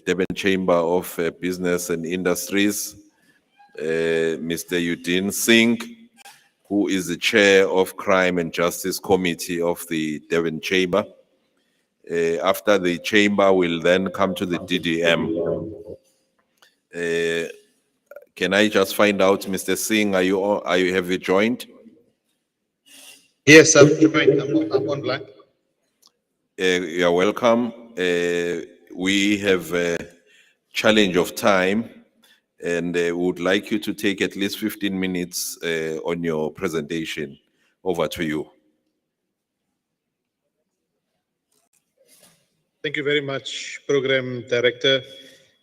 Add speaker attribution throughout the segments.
Speaker 1: Durban Chamber of Business and Industries, Mr. Udin Singh, who is the chair of Crime and Justice Committee of the Durban Chamber. After the chamber, will then come to the DDM. Can I just find out, Mr. Singh, have you joined?
Speaker 2: Yes, I'm joined. I'm online.
Speaker 1: You're welcome. We have a challenge of time, and would like you to take at least 15 minutes on your presentation. Over to you.
Speaker 2: Thank you very much, Program Director.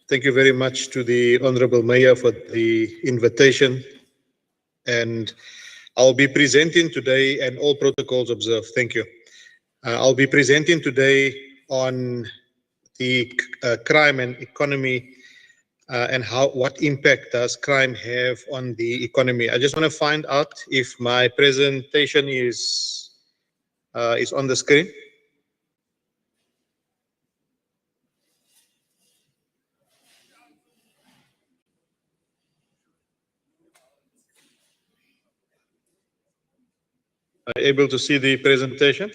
Speaker 2: Thank you very much to the Honorable Mayor for the invitation. And I'll be presenting today, and all protocols observed. Thank you. I'll be presenting today on the crime and economy and what impact does crime have on the economy. I just want to find out if my presentation is on the screen. Are you able to see the presentation?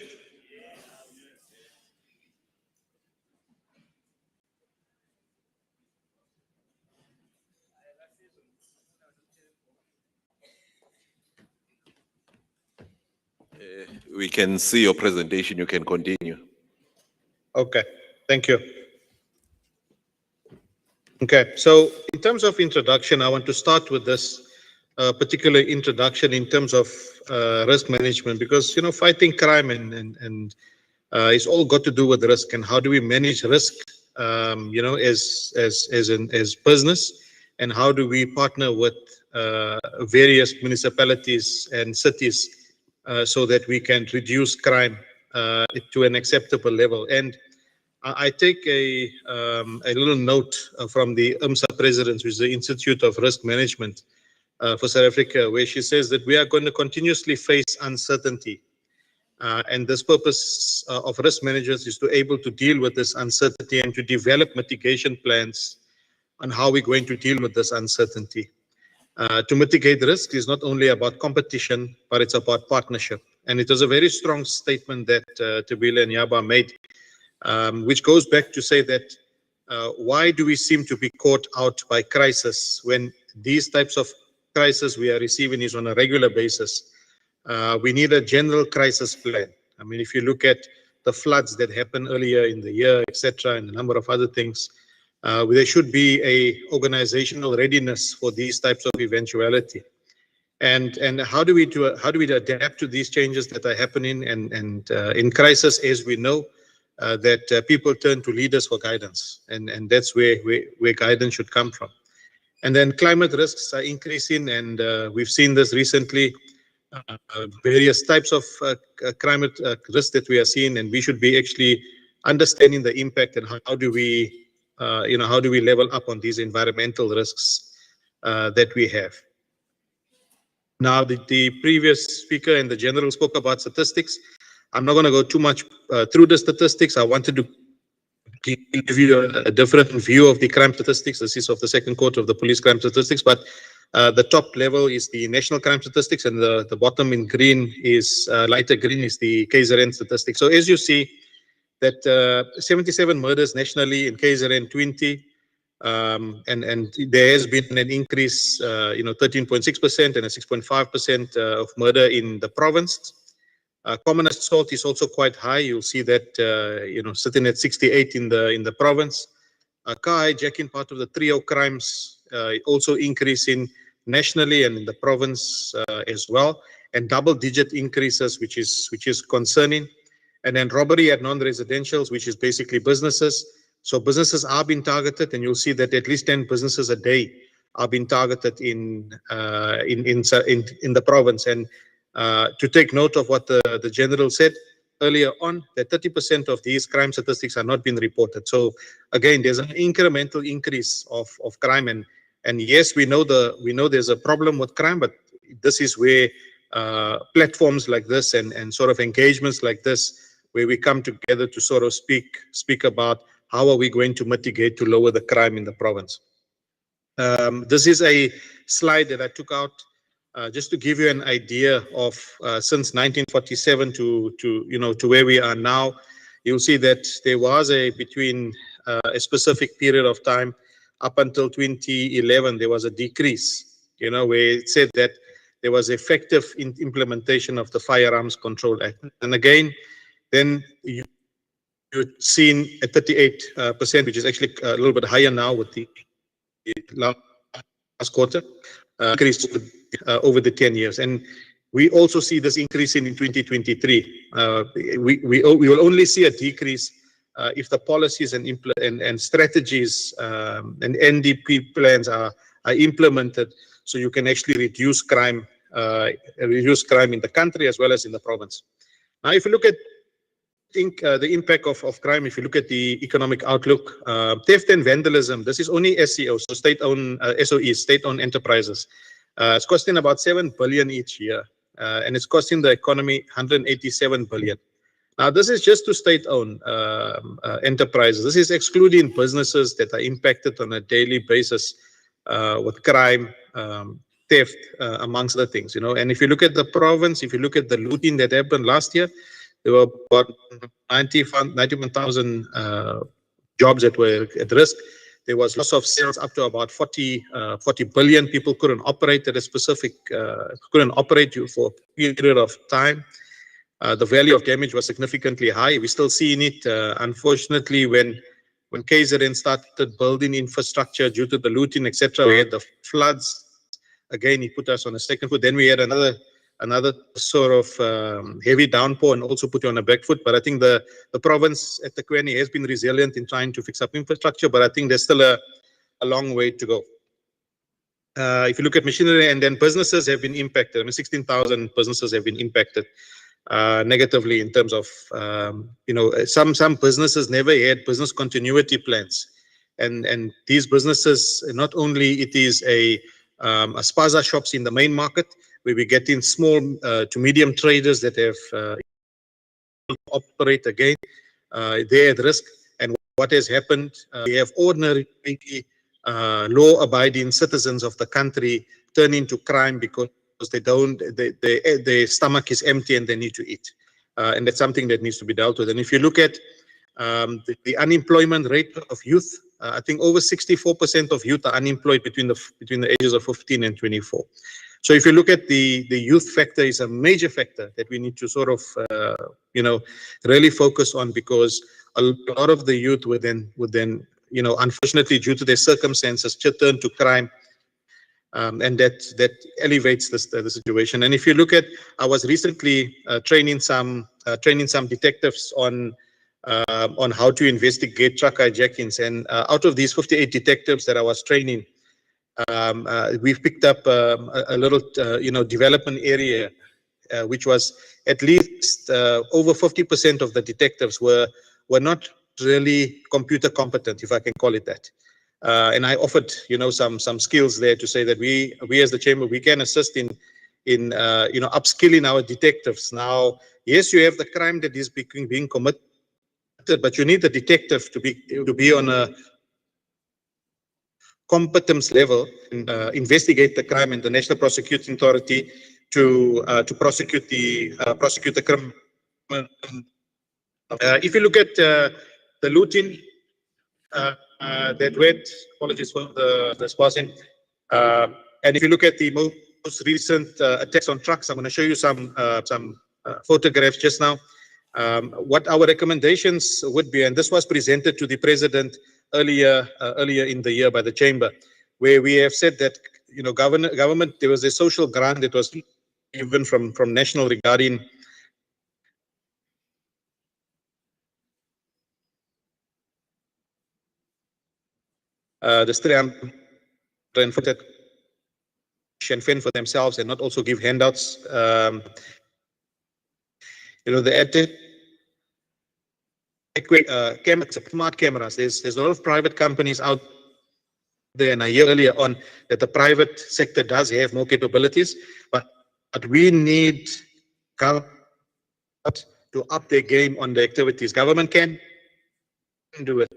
Speaker 1: We can see your presentation. You can continue.
Speaker 2: Okay, thank you. Okay, so in terms of introduction, I want to start with this particular introduction in terms of risk management, because fighting crime and it's all got to do with risk and how do we manage risk, as business, and how do we partner with various municipalities and cities so that we can reduce crime to an acceptable level. And I take a little note from the IMSA president, which is the Institute of Risk Management for South Africa, where she says that we are going to continuously face uncertainty. And this purpose of risk managers is to able to deal with this uncertainty and to develop mitigation plans on how we're going to deal with this uncertainty. To mitigate risk is not only about competition, but it's about partnership. And it was a very strong statement that Tabile and Yaba made, which goes back to say that why do we seem to be caught out by crisis when these types of crisis we are receiving is on a regular basis? We need a general crisis plan. I mean, if you look at the floods that happened earlier in the year, etc., and a number of other things, there should be a organizational readiness for these types of eventuality. And how do we adapt to these changes that are happening? And in crisis, as we know, that people turn to leaders for guidance, and that's where guidance should come from. And then climate risks are increasing, and we've seen this recently. Various types of climate risks that we are seeing, and we should be actually understanding the impact and how do we level up on these environmental risks that we have. Now, the previous speaker and the general spoke about statistics. I'm not going to go too much through the statistics. I wanted to give you a different view of the crime statistics. This is of the second quarter of the police crime statistics, but the top level is the national crime statistics, and the bottom in green is lighter green is the KZN statistics. So as you see that 77 murders nationally, in KZN 20, and there has been an increase, 13.6% and a 6.5% of murder in the province. Common assault is also quite high. You'll see that sitting at 68 in the province. Car hijacking, part of the trio crimes, also increasing nationally and in the province as well, and double-digit increases, which is concerning. And then robbery at non-residentials, which is basically businesses. So businesses are being targeted, and you'll see that at least 10 businesses a day are being targeted in the province. And to take note of what the general said earlier on, that 30% of these crime statistics are not being reported. So again, there's an incremental increase of crime, and yes, we know there's a problem with crime, but this is where platforms like this and sort of engagements like this, where we come together to sort of speak about how are we going to mitigate to lower the crime in the province. This is a slide that I took out just to give you an idea of since 1947 to where we are now. You'll see that there was between a specific period of time up until 2011, there was a decrease, where it said that there was effective implementation of the Firearms Control Act. And again, then you've seen a 38%, which is actually a little bit higher now with the last quarter, increase over the 10 years. And we also see this increase in 2023. We will only see a decrease if the policies and strategies and NDP plans are implemented, so you can actually reduce crime in the country as well as in the province. Now, if you look at the impact of crime, if you look at the economic outlook, theft and vandalism, this is only SCO, so state-owned SOEs, state-owned enterprises. It's costing about 7 billion each year, and it's costing the economy 187 billion. Now, this is just to state-owned enterprises. This is excluding businesses that are impacted on a daily basis with crime, theft, amongst other things. And if you look at the province, if you look at the looting that happened last year, there were about 91,000 jobs that were at risk. There was loss of sales up to about 40 billion. People couldn't operate at a specific, couldn't operate for a period of time. The value of damage was significantly high. We're still seeing it. Unfortunately, when KZN started building infrastructure due to the looting, etc., we had the floods. Again, it put us on a second foot. Then we had another sort of heavy downpour and also put you on a back foot. But I think the province at the Takwani has been resilient in trying to fix up infrastructure, but I think there's still a long way to go. If you look at machinery, and then businesses have been impacted. I mean, 16,000 businesses have been impacted negatively in terms of, some businesses never had business continuity plans. And these businesses, not only it is a spaza shops in the main market, where we get in small to medium traders that have operate again, they're at risk. And what has happened, we have ordinary law-abiding citizens of the country turn into crime because their stomach is empty and they need to eat. And that's something that needs to be dealt with. And if you look at the unemployment rate of youth, I think over 64% of youth are unemployed between the ages of 15 and 24. So if you look at the youth factor, is a major factor that we need to sort of really focus on, because a lot of the youth would then unfortunately, due to their circumstances, turn to crime, and that elevates the situation. And if you look at, I was recently training some detectives on how to investigate truck hijackings, and out of these 58 detectives that I was training, we've picked up a little development area, which was at least over 50% of the detectives were not really computer competent, if I can call it that. And I offered some skills there to say that we as the chamber, we can assist in upskilling our detectives. Now, yes, you have the crime that is being committed, but you need the detective to be on a competence level and investigate the crime, and the National Prosecuting Authority to prosecute the criminal. If you look at the looting that went, apologies for the sparsing, and if you look at the most recent attacks on trucks, I'm going to show you some photographs just now. What our recommendations would be, and this was presented to the president earlier in the year by the chamber, where we have said that government, there was a social grant that was given from national regarding the 300 and fend for themselves and not also give handouts. The smart cameras. There's a lot of private companies out there, and I hear earlier on that the private sector does have more capabilities, but we need government to up their game on the activities. Government can do it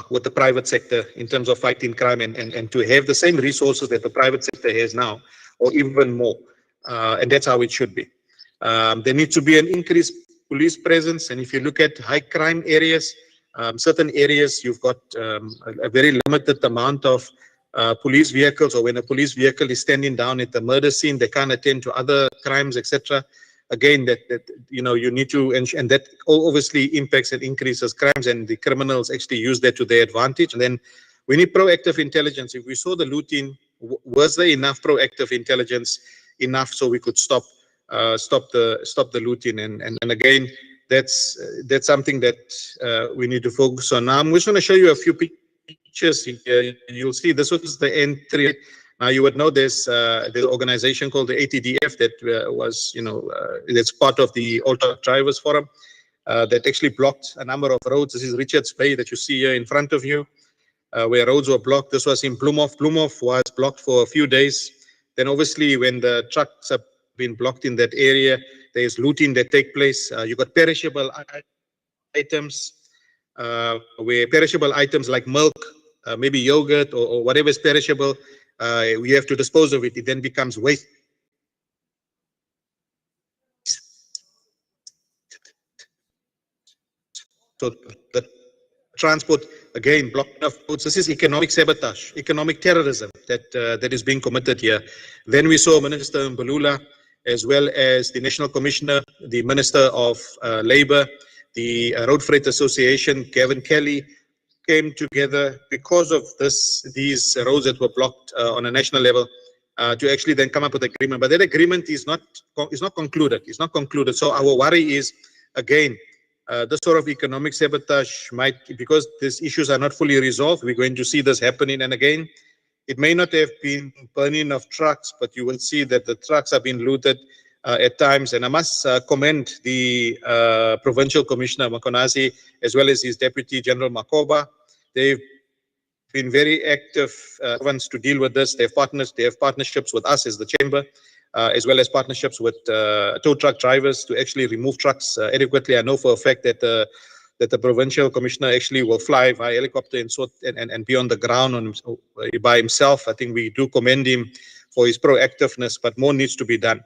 Speaker 2: with the private sector in terms of fighting crime, and to have the same resources that the private sector has now, or even more. And that's how it should be. There needs to be an increased police presence. And if you look at high crime areas, certain areas, you've got a very limited amount of police vehicles, or when a police vehicle is standing down at the murder scene, they can't attend to other crimes, etc. Again, that you know, you need to, and that obviously impacts and increases crimes, and the criminals actually use that to their advantage. And then we need proactive intelligence. If we saw the looting, was there enough proactive intelligence enough so we could stop the looting? And again, that's something that we need to focus on. Now I'm just going to show you a few pictures here. You'll see this was the entry. Now you would know there's an organization called the ATDF that was, you know, that's part of the All Truck Drivers Forum that actually blocked a number of roads. This is Richards Bay that you see here in front of you, where roads were blocked. This was in Bloemhof. Bloemhof was blocked for a few days. Then obviously when the trucks have been blocked in that area, there's looting that take place. You got perishable items, where perishable items like milk, maybe yogurt, or whatever is perishable, we have to dispose of it. It then becomes waste. So the transport, again, blocked off roads. This is economic sabotage, economic terrorism that is being committed here. Then we saw Minister Mbalula, as well as the National Commissioner, the Minister of Labour, the Road Freight Association, Gavin Kelly, came together because of these roads that were blocked on a national level, to actually then come up with an agreement. But that agreement is not concluded. It's not concluded. So our worry is, again, this sort of economic sabotage might, because these issues are not fully resolved, we're going to see this happening. And again, it may not have been burning of trucks, but you will see that the trucks have been looted at times. And I must commend the Provincial Commissioner Makonazi, as well as his Deputy General Makoba. They've been very active to deal with this. They have partnerships with us as the chamber, as well as partnerships with tow truck drivers to actually remove trucks adequately. I know for a fact that the provincial commissioner actually will fly via helicopter and be on the ground by himself. I think we do commend him for his proactiveness, but more needs to be done.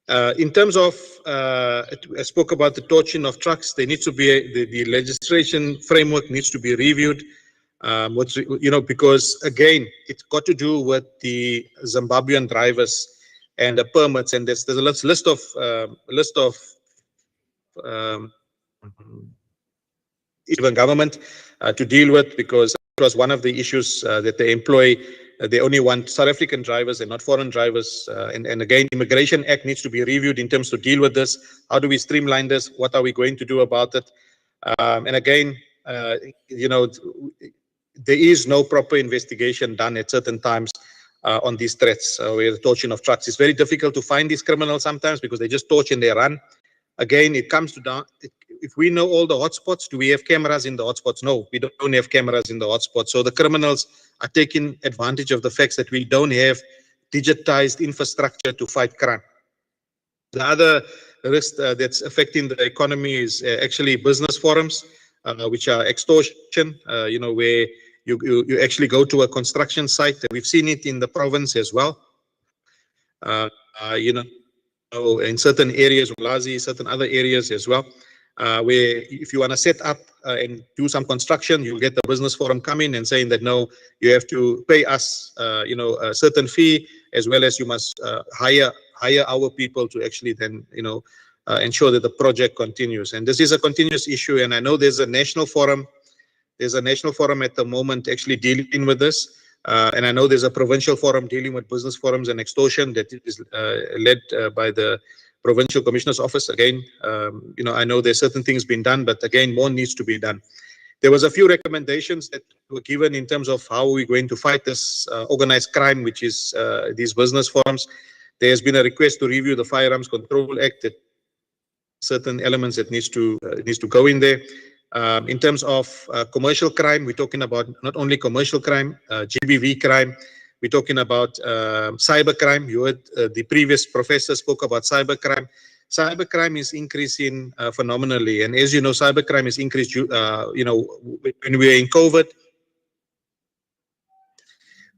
Speaker 2: In terms of, I spoke about the torching of trucks. There needs to be the legislation framework needs to be reviewed. Because again, it's got to do with the Zimbabwean drivers and the permits, and there's a list of even government to deal with, because it was one of the issues that they employ. They only want South African drivers and not foreign drivers. And again, Immigration Act needs to be reviewed in terms to deal with this. How do we streamline this? What are we going to do about it? And again, there is no proper investigation done at certain times on these threats. Where the torching of trucks, it's very difficult to find these criminals sometimes because they just torch and they run. Again, it comes to down. If we know all the hotspots, do we have cameras in the hotspots? No, we don't have cameras in the hotspots. So the criminals are taking advantage of the fact that we don't have digitized infrastructure to fight crime. The other risk that's affecting the economy is actually business forums, which are extortion, where you actually go to a construction site. We've seen it in the province as well. In certain areas, Ulazi, certain other areas as well, where if you want to set up and do some construction, you'll get the business forum coming and saying that, no, you have to pay us, a certain fee, as well as you must hire our people to actually then, ensure that the project continues. And this is a continuous issue. And I know there's a national forum. There's a national forum at the moment actually dealing with this. And I know there's a provincial forum dealing with business forums and extortion that is led by the Provincial Commissioner's Office. Again, I know there's certain things being done, but again, more needs to be done. There was a few recommendations that were given in terms of how we're going to fight this organized crime, which is these business forums. There has been a request to review the Firearms Control Act, that certain elements that needs to go in there. In terms of commercial crime, we're talking about not only commercial crime, GBV crime. We're talking about cyber crime. You heard the previous professor spoke about cyber crime. cybercrime is increasing phenomenally. And as you know, cybercrime is increased, when we were in COVID,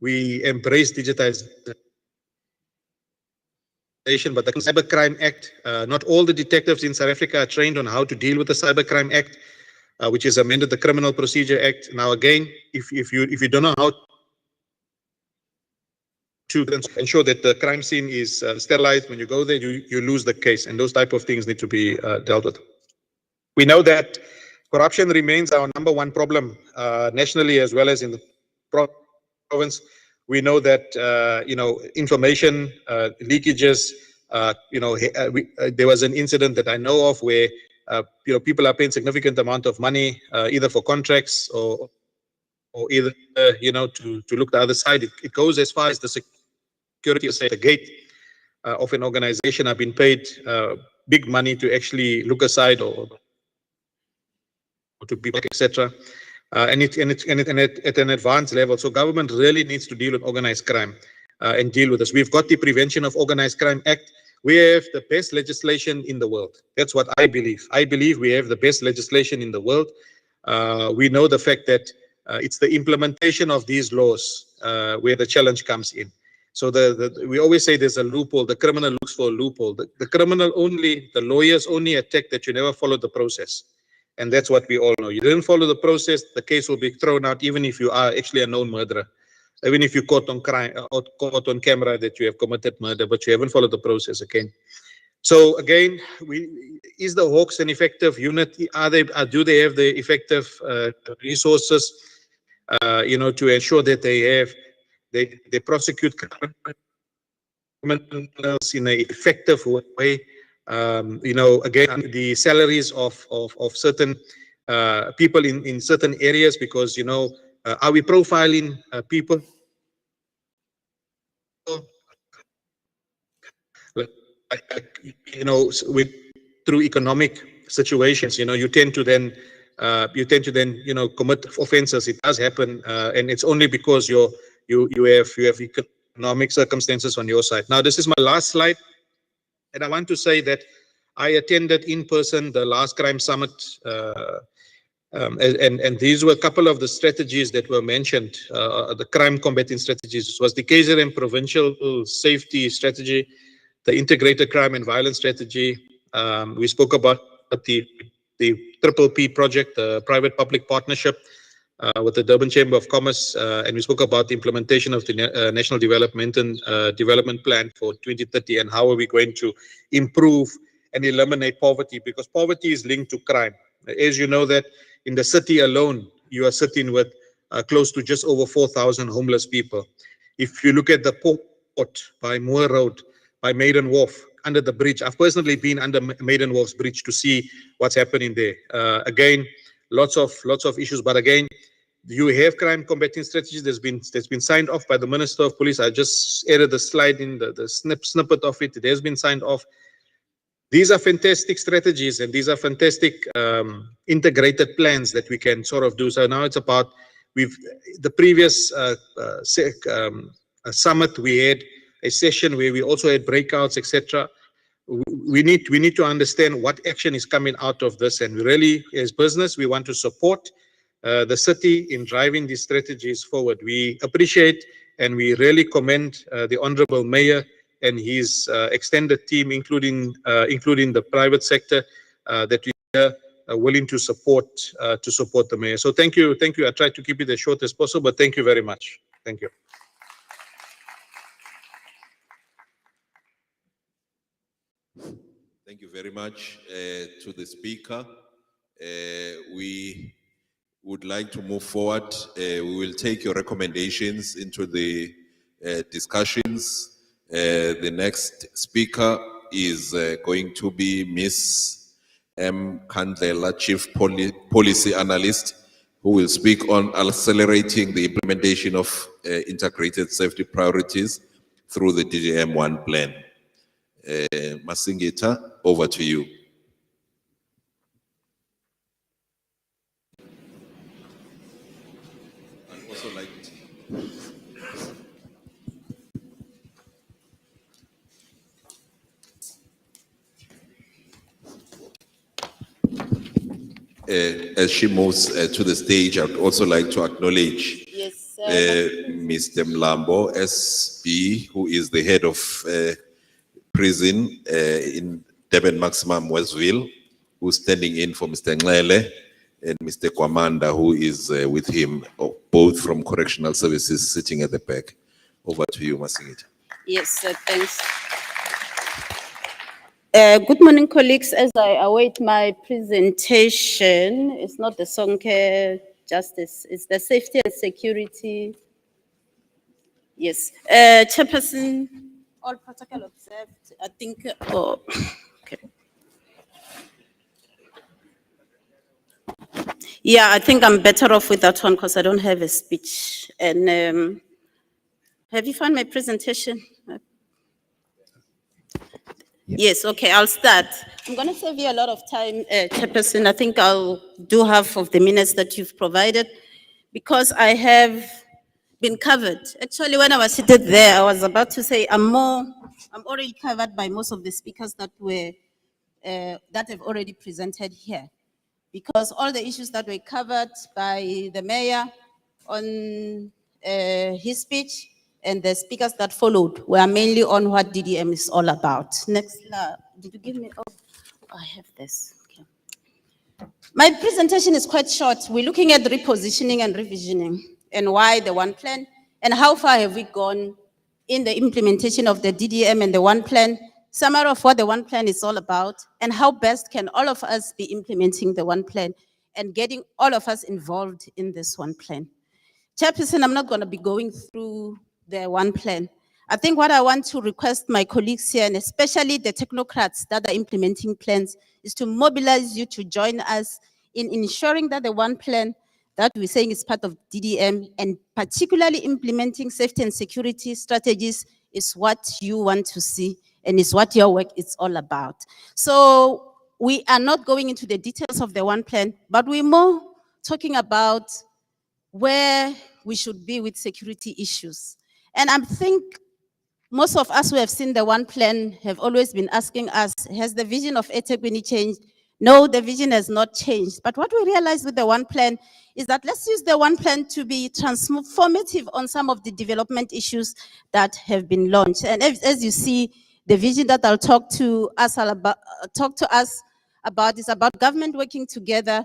Speaker 2: we embraced digitization, but the Cybercrime Act, not all the detectives in South Africa are trained on how to deal with the Cybercrime Act, which has amended the Criminal Procedure Act. Now, again, if you don't know how to ensure that the crime scene is sterilized when you go there, you lose the case, and those type of things need to be dealt with. We know that corruption remains our number one problem nationally as well as in the province. We know that information leakages. There was an incident that I know of where people are paying significant amount of money either for contracts or either to look the other side. It goes as far as the security at the gate of an organization have been paid big money to actually look aside or to people, etc. And it's at an advanced level. So government really needs to deal with organized crime and deal with this. We've got the Prevention of Organized Crime Act. We have the best legislation in the world. That's what I believe. I believe we have the best legislation in the world. We know the fact that it's the implementation of these laws where the challenge comes in. So we always say there's a loophole. The criminal looks for a loophole. The lawyers only attack that you never followed the process. And that's what we all know. You didn't follow the process, the case will be thrown out, even if you are actually a known murderer. Even if you caught on crime or caught on camera that you have committed murder, but you haven't followed the process again. So again, is the Hawks an effective unit? Do they have the effective resources, to ensure that they prosecute criminals in an effective way? Again, the salaries of certain people in certain areas, because are we profiling people? Through economic situations, you tend to then commit offenses. It does happen, and it's only because you have economic circumstances on your side. Now, this is my last slide, and I want to say that I attended in person the last crime summit, and these were a couple of the strategies that were mentioned. The crime combating strategies was the KZN provincial safety strategy, the integrated crime and violence strategy. We spoke about the Triple P project, the private-public partnership with the Durban Chamber of Commerce, and we spoke about the implementation of the National Development Plan for 2030, and how are we going to improve and eliminate poverty, because poverty is linked to crime. As you know, that in the city alone, you are sitting with close to just over 4,000 homeless people. If you look at the port by Moore Road, by Maiden Wharf, under the bridge, I've personally been under Maiden Wharf's bridge to see what's happening there. Again, lots of issues, but again, you have crime combating strategies that's been signed off by the Minister of Police. I just added the slide in the snippet of it. It has been signed off. These are fantastic strategies, and these are fantastic integrated plans that we can sort of do. So now it's about the previous summit, we had a session where we also had breakouts, etc. We need to understand what action is coming out of this, and we really, as business, we want to support the city in driving these strategies forward. We appreciate and we really commend the Honorable Mayor and his extended team, including the private sector, that we are willing to support the mayor. So thank you. I tried to keep it as short as possible, but thank you very much. Thank you.
Speaker 1: Thank you very much to the speaker. We would like to move forward. We will take your recommendations into the discussions. The next speaker is going to be Ms. M. Kandlela, Chief Policy Analyst, who will speak on accelerating the implementation of integrated safety priorities through the DGM1 plan. Masingita, over to you. I'd also like to... as she moves to the stage, I'd also like to acknowledge
Speaker 3: Yes,
Speaker 1: Mr. Mlambo, SB, who is the head of prison in Durban Maximum Westville, who's standing in for Mr. Nglele, and Mr. Kwamanda, who is with him, both from Correctional Services, sitting at the back. Over to you, Masingita.
Speaker 3: yes, thanks. Good morning, colleagues. As I await my presentation, it's not the Sonke Justice, it's the Safety and Security. Yes, Chairperson, all protocol observed. I think, oh, okay. Yeah, I think I'm better off with that one because I don't have a speech. And have you found my presentation? Yes, okay, I'll start. I'm going to save you a lot of time, Chairperson. I think I'll do half of the minutes that you've provided because I have been covered. Actually, when I was seated there, I was about to say I'm already covered by most of the speakers that have already presented here, because all the issues that were covered by the mayor on his speech and the speakers that followed were mainly on what DDM is all about. Next slide. Did you give me? Oh, I have this. Okay. My presentation is quite short. We're looking at repositioning and revisioning and why the one plan and how far have we gone in the implementation of the DDM and the one plan, summary of what the one plan is all about, and how best can all of us be implementing the one plan and getting all of us involved in this one plan. Chairperson, I'm not going to be going through the one plan. I think what I want to request my colleagues here, and especially the technocrats that are implementing plans, is to mobilize you to join us in ensuring that the one plan that we're saying is part of DDM, and particularly implementing safety and security strategies, is what you want to see and is what your work is all about. So we are not going into the details of the one plan, but we're more talking about where we should be with security issues. And I think most of us who have seen the one plan have always been asking us, has the vision of eThekwini changed? No, the vision has not changed. But what we realized with the one plan is that let's use the one plan to be transformative on some of the development issues that have been launched. And as you see, the vision that I'll talk to us about is about government working together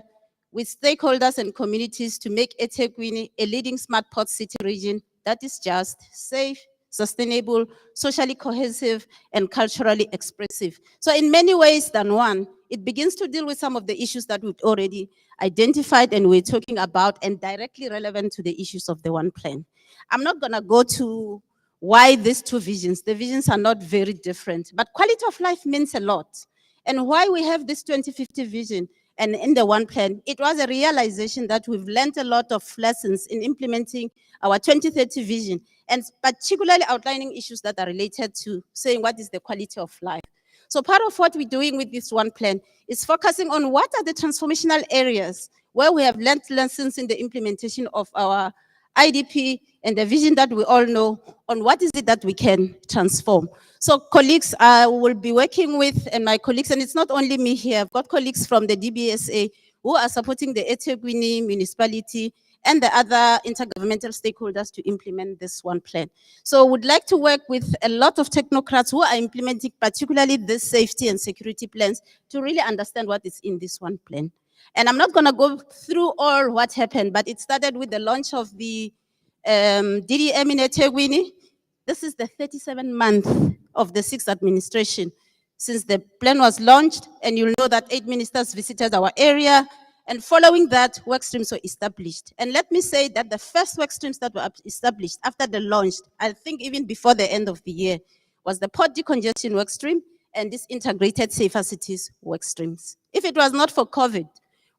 Speaker 3: with stakeholders and communities to make eThekwini a leading smart port city region that is just, safe, sustainable, socially cohesive, and culturally expressive. So in many ways than one, it begins to deal with some of the issues that we've already identified and we're talking about and directly relevant to the issues of the one plan. I'm not gonna go to why these two visions. The visions are not very different, but quality of life means a lot. And why we have this 2050 vision and in the one plan, it was a realization that we've learned a lot of lessons in implementing our 2030 vision, and particularly outlining issues that are related to saying what is the quality of life. So part of what we're doing with this one plan is focusing on what are the transformational areas where we have learned lessons in the implementation of our IDP and the vision that we all know on what is it that we can transform. So colleagues, I will be working with, and my colleagues, and it's not only me here, I've got colleagues from the DBSA who are supporting the eThekwini municipality and the other intergovernmental stakeholders to implement this one plan. So would like to work with a lot of technocrats who are implementing particularly this safety and security plans to really understand what is in this one plan. And I'm not gonna go through all what happened, but it started with the launch of the DDM in eThekwini. This is the 37th month of the 6th administration since the plan was launched, and you'll know that 8 ministers visited our area, and following that, work streams were established. And let me say that the first work streams that were established after the launch, I think even before the end of the year, was the port decongestion work stream and this integrated safer cities work streams. If it was not for COVID,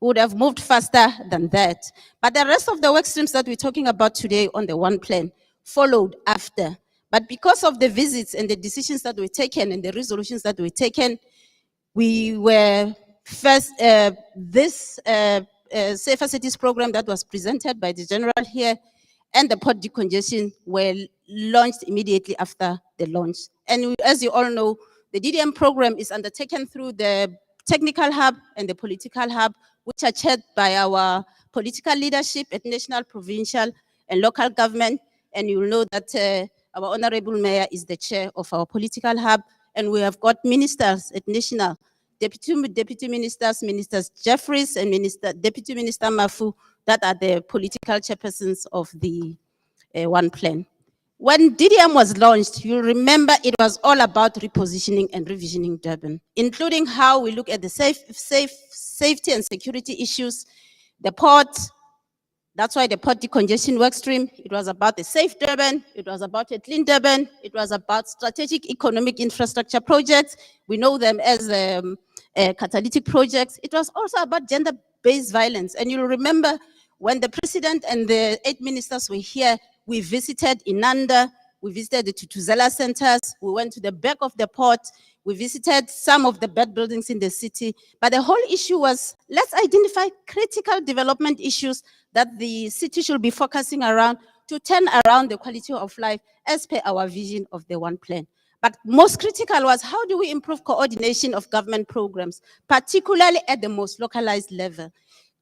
Speaker 3: we would have moved faster than that. But the rest of the work streams that we're talking about today on the one plan followed after. But because of the visits and the decisions that were taken and the resolutions that were taken, we were first, this Safer Cities program that was presented by the general here and the port decongestion were launched immediately after the launch. And as you all know, the DDM program is undertaken through the technical hub and the political hub which are chaired by our political leadership at national, provincial, and local government. And you'll know that our Honorable Mayor is the chair of our political hub, and we have got ministers at national, deputy ministers, Ministers Jeffries and Deputy Minister Mafu, that are the political chairpersons of the One Plan. When DDM was launched, you'll remember it was all about repositioning and revisioning Durban, including how we look at the safety and security issues, the port. That's why the port decongestion work stream, it was about the safe Durban, it was about a clean Durban, it was about strategic economic infrastructure projects. We know them as catalytic projects. It was also about gender-based violence. And you'll remember when the president and the 8 ministers were here, we visited Inanda, we visited the Tutuzela centers, we went to the back of the port, we visited some of the bad buildings in the city. But the whole issue was, let's identify critical development issues that the city should be focusing around to turn around the quality of life as per our vision of the One Plan. But most critical was, how do we improve coordination of government programs, particularly at the most localized level?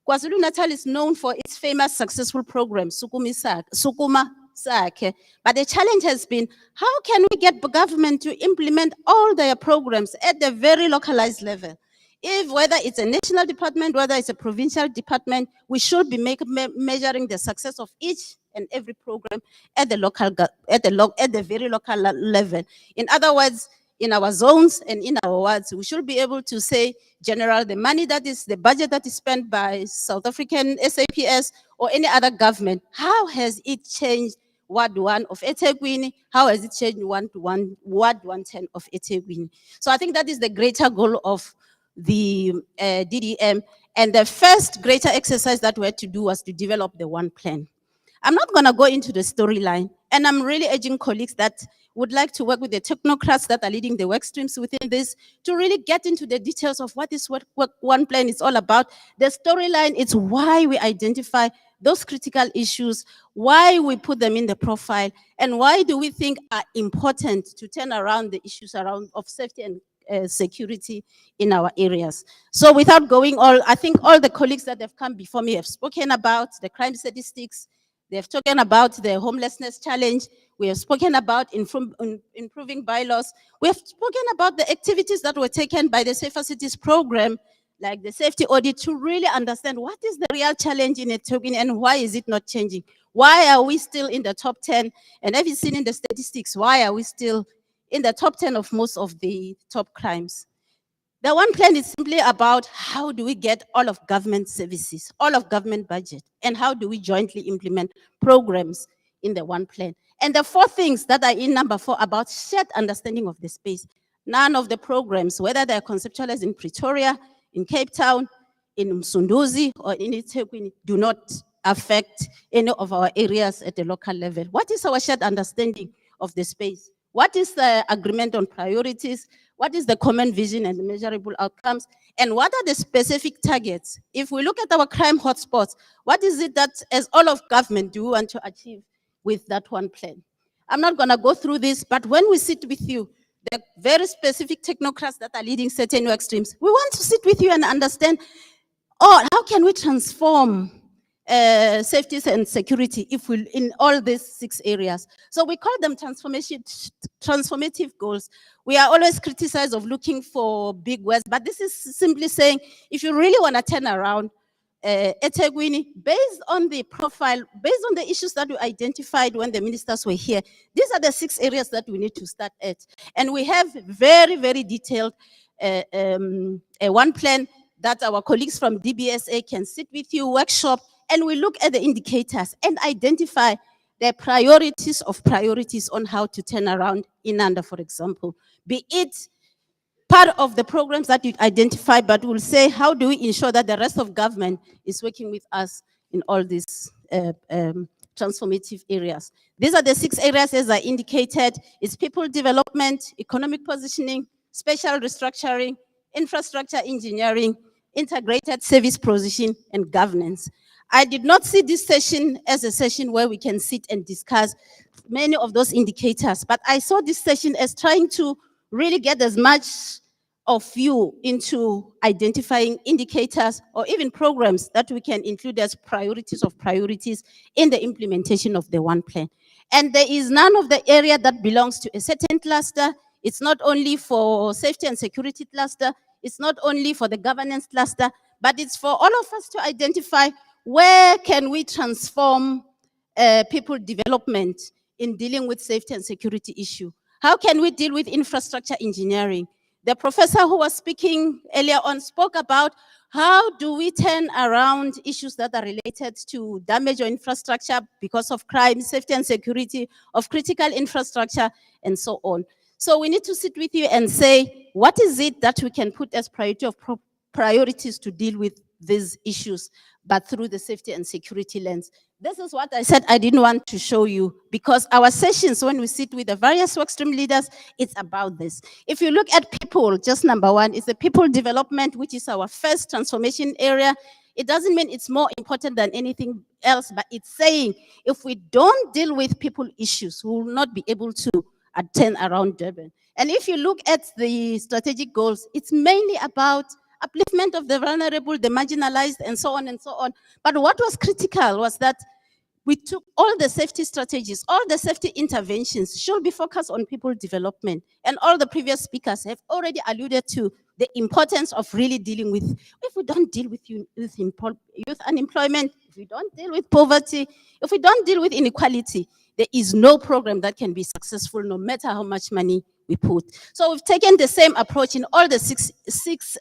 Speaker 3: KwaZulu-Natal is known for its famous successful program, Sukuma Sakhe. But the challenge has been, how can we get the government to implement all their programs at the very localized level? If whether it's a national department, whether it's a provincial department, we should be measuring the success of each and every program at the very local level. In other words, in our zones and in our wards, we should be able to say, General, the money that is, the budget that is spent by South African SAPS or any other government, how has it changed Ward 1 of eThekwini? How has it changed Ward 110 of eThekwini? So I think that is the greater goal of the DDM. And the first greater exercise that we had to do was to develop the One Plan. I'm not going to go into the storyline, and I'm really urging colleagues that would like to work with the technocrats that are leading the work streams within this to really get into the details of what One Plan is all about. The storyline is why we identify those critical issues, why we put them in the profile, and why do we think are important to turn around the issues around of safety and security in our areas. So without going I think all the colleagues that have come before me have spoken about the crime statistics. They have spoken about the homelessness challenge. We have spoken about improving bylaws. We have spoken about the activities that were taken by the Safer Cities program, like the safety audit, to really understand what is the real challenge in eThekwini and why is it not changing? Why are we still in the top 10? And have you seen in the statistics, why are we still in the top 10 of most of the top crimes? The One Plan is simply about how do we get all of government services, all of government budget, and how do we jointly implement programs in the One Plan. And the 4 things that are in number 4 about shared understanding of the space. None of the programs, whether they're conceptualized in Pretoria, in Cape Town, in Msunduzi, or in eThekwini, do not affect any of our areas at the local level. What is our shared understanding of the space? What is the agreement on priorities? What is the common vision and the measurable outcomes? And what are the specific targets? If we look at our crime hotspots, what is it that as all of government do we want to achieve with that One Plan? I'm not gonna go through this, but when we sit with you, the very specific technocrats that are leading certain work streams, we want to sit with you and understand, how can we transform safety and security if we in all these 6 areas. So we call them transformative goals. We are always criticized of looking for big words, but this is simply saying, if you really want to turn around eThekwini, based on the profile, based on the issues that we identified when the ministers were here, these are the 6 areas that we need to start at. And we have very, very detailed One Plan that our colleagues from DBSA can sit with you, workshop, and we look at the indicators and identify the priorities of priorities on how to turn around Inanda, for example. Be it part of the programs that you identify, but we'll say, how do we ensure that the rest of government is working with us in all these transformative areas? These are the 6 areas, as I indicated. It's people development, economic positioning, spatial restructuring, infrastructure engineering, integrated service provision, and governance. I did not see this session as a session where we can sit and discuss many of those indicators, but I saw this session as trying to really get as much of you into identifying indicators or even programs that we can include as priorities of priorities in the implementation of the one plan. And there is none of the area that belongs to a certain cluster. It's not only for safety and security cluster, it's not only for the governance cluster, but it's for all of us to identify where can we transform people development in dealing with safety and security issue. How can we deal with infrastructure engineering? The professor who was speaking earlier on spoke about how do we turn around issues that are related to damage or infrastructure because of crime, safety and security of critical infrastructure, and so on. So we need to sit with you and say, what is it that we can put as priority of priorities to deal with these issues, but through the safety and security lens. This is what I said I didn't want to show you, because our sessions, when we sit with the various workstream leaders, it's about this. If you look at people, just number one, is the people development, which is our first transformation area. It doesn't mean it's more important than anything else, but it's saying if we don't deal with people issues, we will not be able to turn around Durban. And if you look at the strategic goals, it's mainly about upliftment of the vulnerable, the marginalized, and so on and so on. But what was critical was that we took all the safety strategies, all the safety interventions should be focused on people development. And all the previous speakers have already alluded to the importance of really dealing with, if we don't deal with youth unemployment, if we don't deal with poverty, if we don't deal with inequality, there is no program that can be successful no matter how much money we put. So we've taken the same approach in all the six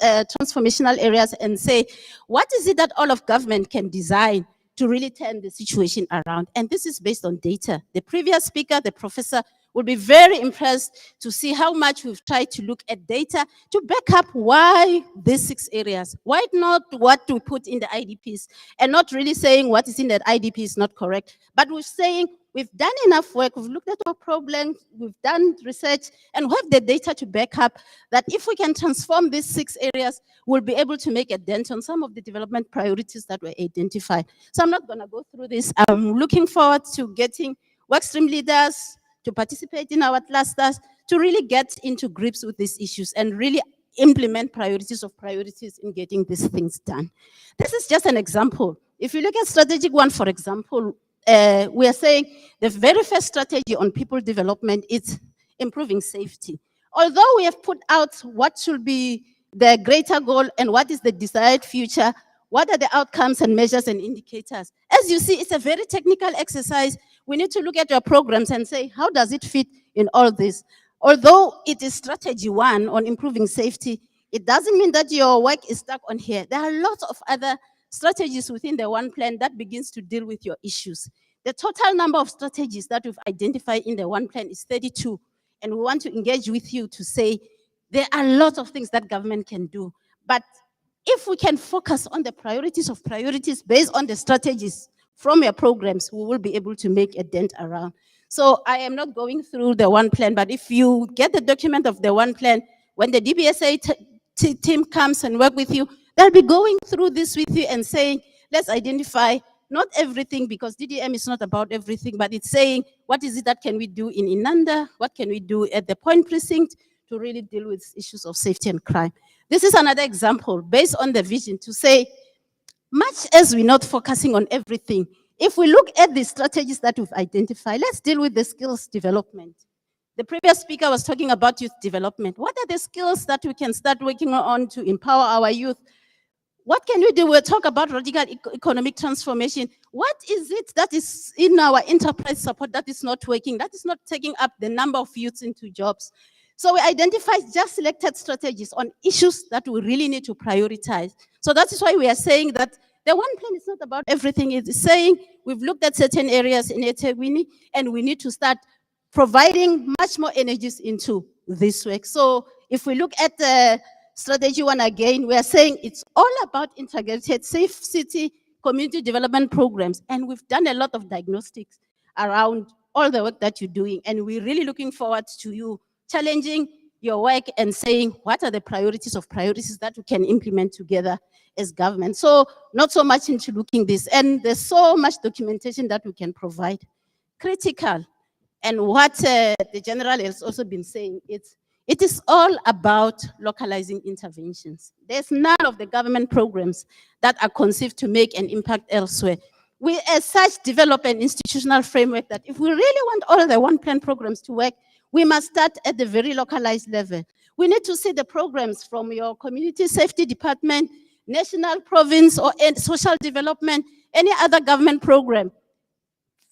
Speaker 3: transformational areas and say, what is it that all of government can design to really turn the situation around? And this is based on data. The previous speaker, the professor, will be very impressed to see how much we've tried to look at data to back up why these 6 areas. Why not what we put in the IDPs, and not really saying what is in that IDP is not correct, but we're saying we've done enough work, we've looked at our problems, we've done research, and we have the data to back up that if we can transform these 6 areas, we'll be able to make a dent on some of the development priorities that were identified. So I'm not gonna go through this. I'm looking forward to getting workstream leaders to participate in our clusters, to really get into grips with these issues and really implement priorities of priorities in getting these things done. This is just an example. If you look at strategic one, for example, we are saying the very first strategy on people development is improving safety. Although we have put out what should be the greater goal and what is the desired future, what are the outcomes and measures and indicators? As you see, it's a very technical exercise. We need to look at your programs and say, how does it fit in all this? Although it is strategy 1 on improving safety, it doesn't mean that your work is stuck on here. There are lots of other strategies within the one plan that begins to deal with your issues. The total number of strategies that we've identified in the one plan is 32. And we want to engage with you to say, there are lots of things that government can do. But if we can focus on the priorities of priorities based on the strategies from your programs, we will be able to make a dent around. So I am not going through the one plan, but if you get the document of the one plan, when the DBSA team comes and work with you, they'll be going through this with you and saying, let's identify not everything, because DDM is not about everything, but it's saying, what is it that can we do in Inanda? What can we do at the point precinct to really deal with issues of safety and crime? This is another example based on the vision to say, much as we're not focusing on everything, if we look at the strategies that we've identified, let's deal with the skills development. The previous speaker was talking about youth development. What are the skills that we can start working on to empower our youth? What can we do? We'll talk about radical economic transformation. What is it that is in our enterprise support that is not working, that is not taking up the number of youths into jobs? So we identify just selected strategies on issues that we really need to prioritize. So that is why we are saying that the one plan is not about everything. It is saying we've looked at certain areas in eThekwini and we need to start providing much more energies into this work. So if we look at the strategy 1 again, we are saying it's all about integrated safe city community development programs. And we've done a lot of diagnostics around all the work that you're doing. And we're really looking forward to you challenging your work and saying, what are the priorities of priorities that we can implement together as government? So not so much into looking this. And there's so much documentation that we can provide. Critical. And what the general has also been saying, it's It is all about localizing interventions. There's none of the government programs that are conceived to make an impact elsewhere. We, as such, develop an institutional framework that if we really want all the one plan programs to work, we must start at the very localized level. We need to see the programs from your community safety department, national, province, or social development, any other government program,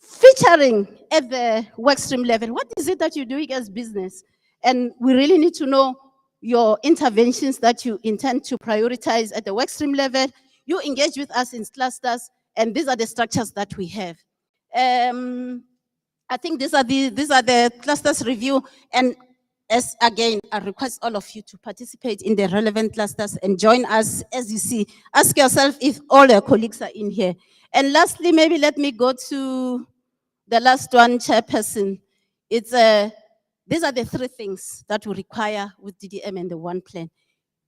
Speaker 3: featuring at the workstream level. What is it that you're doing as business? And we really need to know your interventions that you intend to prioritize at the workstream level. You engage with us in clusters, and these are the structures that we have. I think these are the clusters review, and as again, I request all of you to participate in the relevant clusters and join us. As you see, ask yourself if all your colleagues are in here. And lastly, maybe let me go to the last one, Chairperson. It's these are the three things that we require with DDM and the one plan.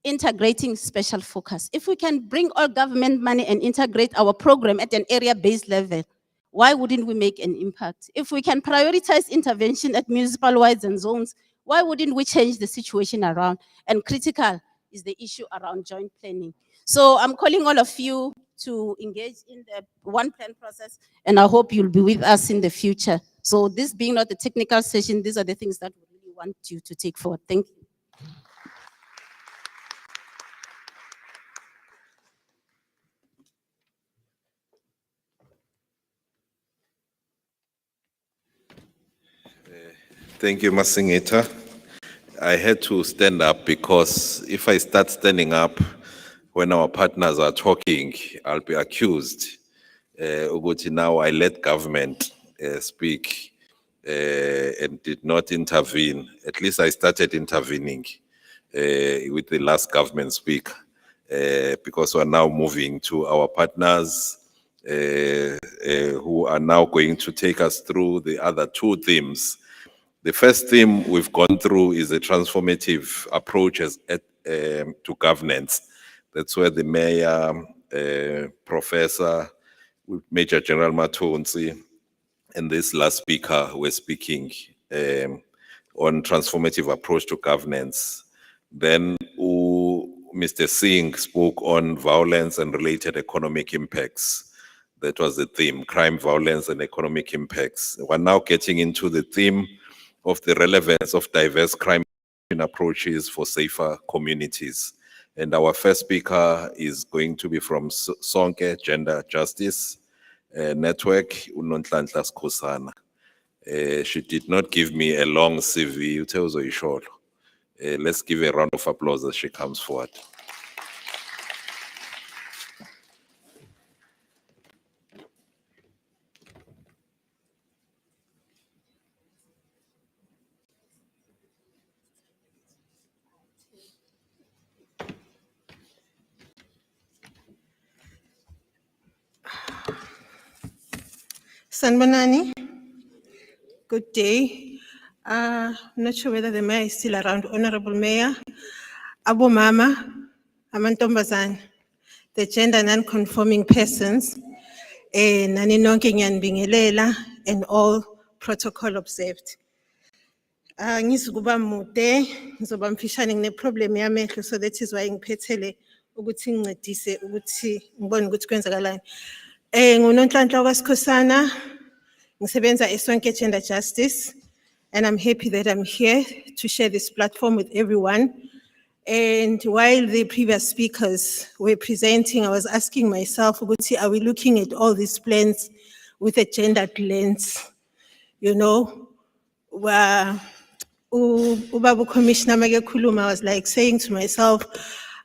Speaker 3: Integrating special focus. If we can bring all government money and integrate our program at an area-based level, why wouldn't we make an impact? If we can prioritize intervention at municipal wides and zones, why wouldn't we change the situation around? And critical is the issue around joint planning. So I'm calling all of you to engage in the one plan process, and I hope you'll be with us in the future. So this being not a technical session, these are the things that we really want you to take forward. Thank you.
Speaker 1: Thank you, Masingita. I had to stand up because if I start standing up when our partners are talking, I'll be accused. Uguti, now I let government speak and did not intervene. At least I started intervening with the last government speaker because we're now moving to our partners who are now going to take us through the other two themes. The first theme we've gone through is a transformative approach to governance. That's where the mayor, Professor, Major General Matonsi, and this last speaker were speaking on transformative approach to governance. Then Mr. Singh spoke on violence and related economic impacts. That was the theme, crime, violence, and economic impacts. We're now getting into the theme of the relevance of diverse crime approaches for safer communities. And our first speaker is going to be from Sonke Gender Justice Network, uNonhlanhla Skhosana. She did not give me a long CV. Let's give a round of applause as she comes forward.
Speaker 4: Sanbanani, good day. I'm not sure whether the mayor is still around. Honorable Mayor, Abu Mama, Amantombazan, the gender non-conforming persons, Nani Nonke Nyanbingelela, and all protocol observed. Ngisukuba mude, ngizoba mfishane ngine-problem yamehlo, so that is why ngiphethele ukuthi ngincedise ukuthi ngibone ukuthi kwenzakalani. NguNonhlanhla kaSkhosana, ngisebenza eSonke Gender Justice, and I'm happy that I'm here to share this platform with everyone. And while the previous speakers were presenting, I was asking myself, are we looking at all these plans with a gendered lens? You know, where Ubabu Commissioner Magekuluma was like saying to myself,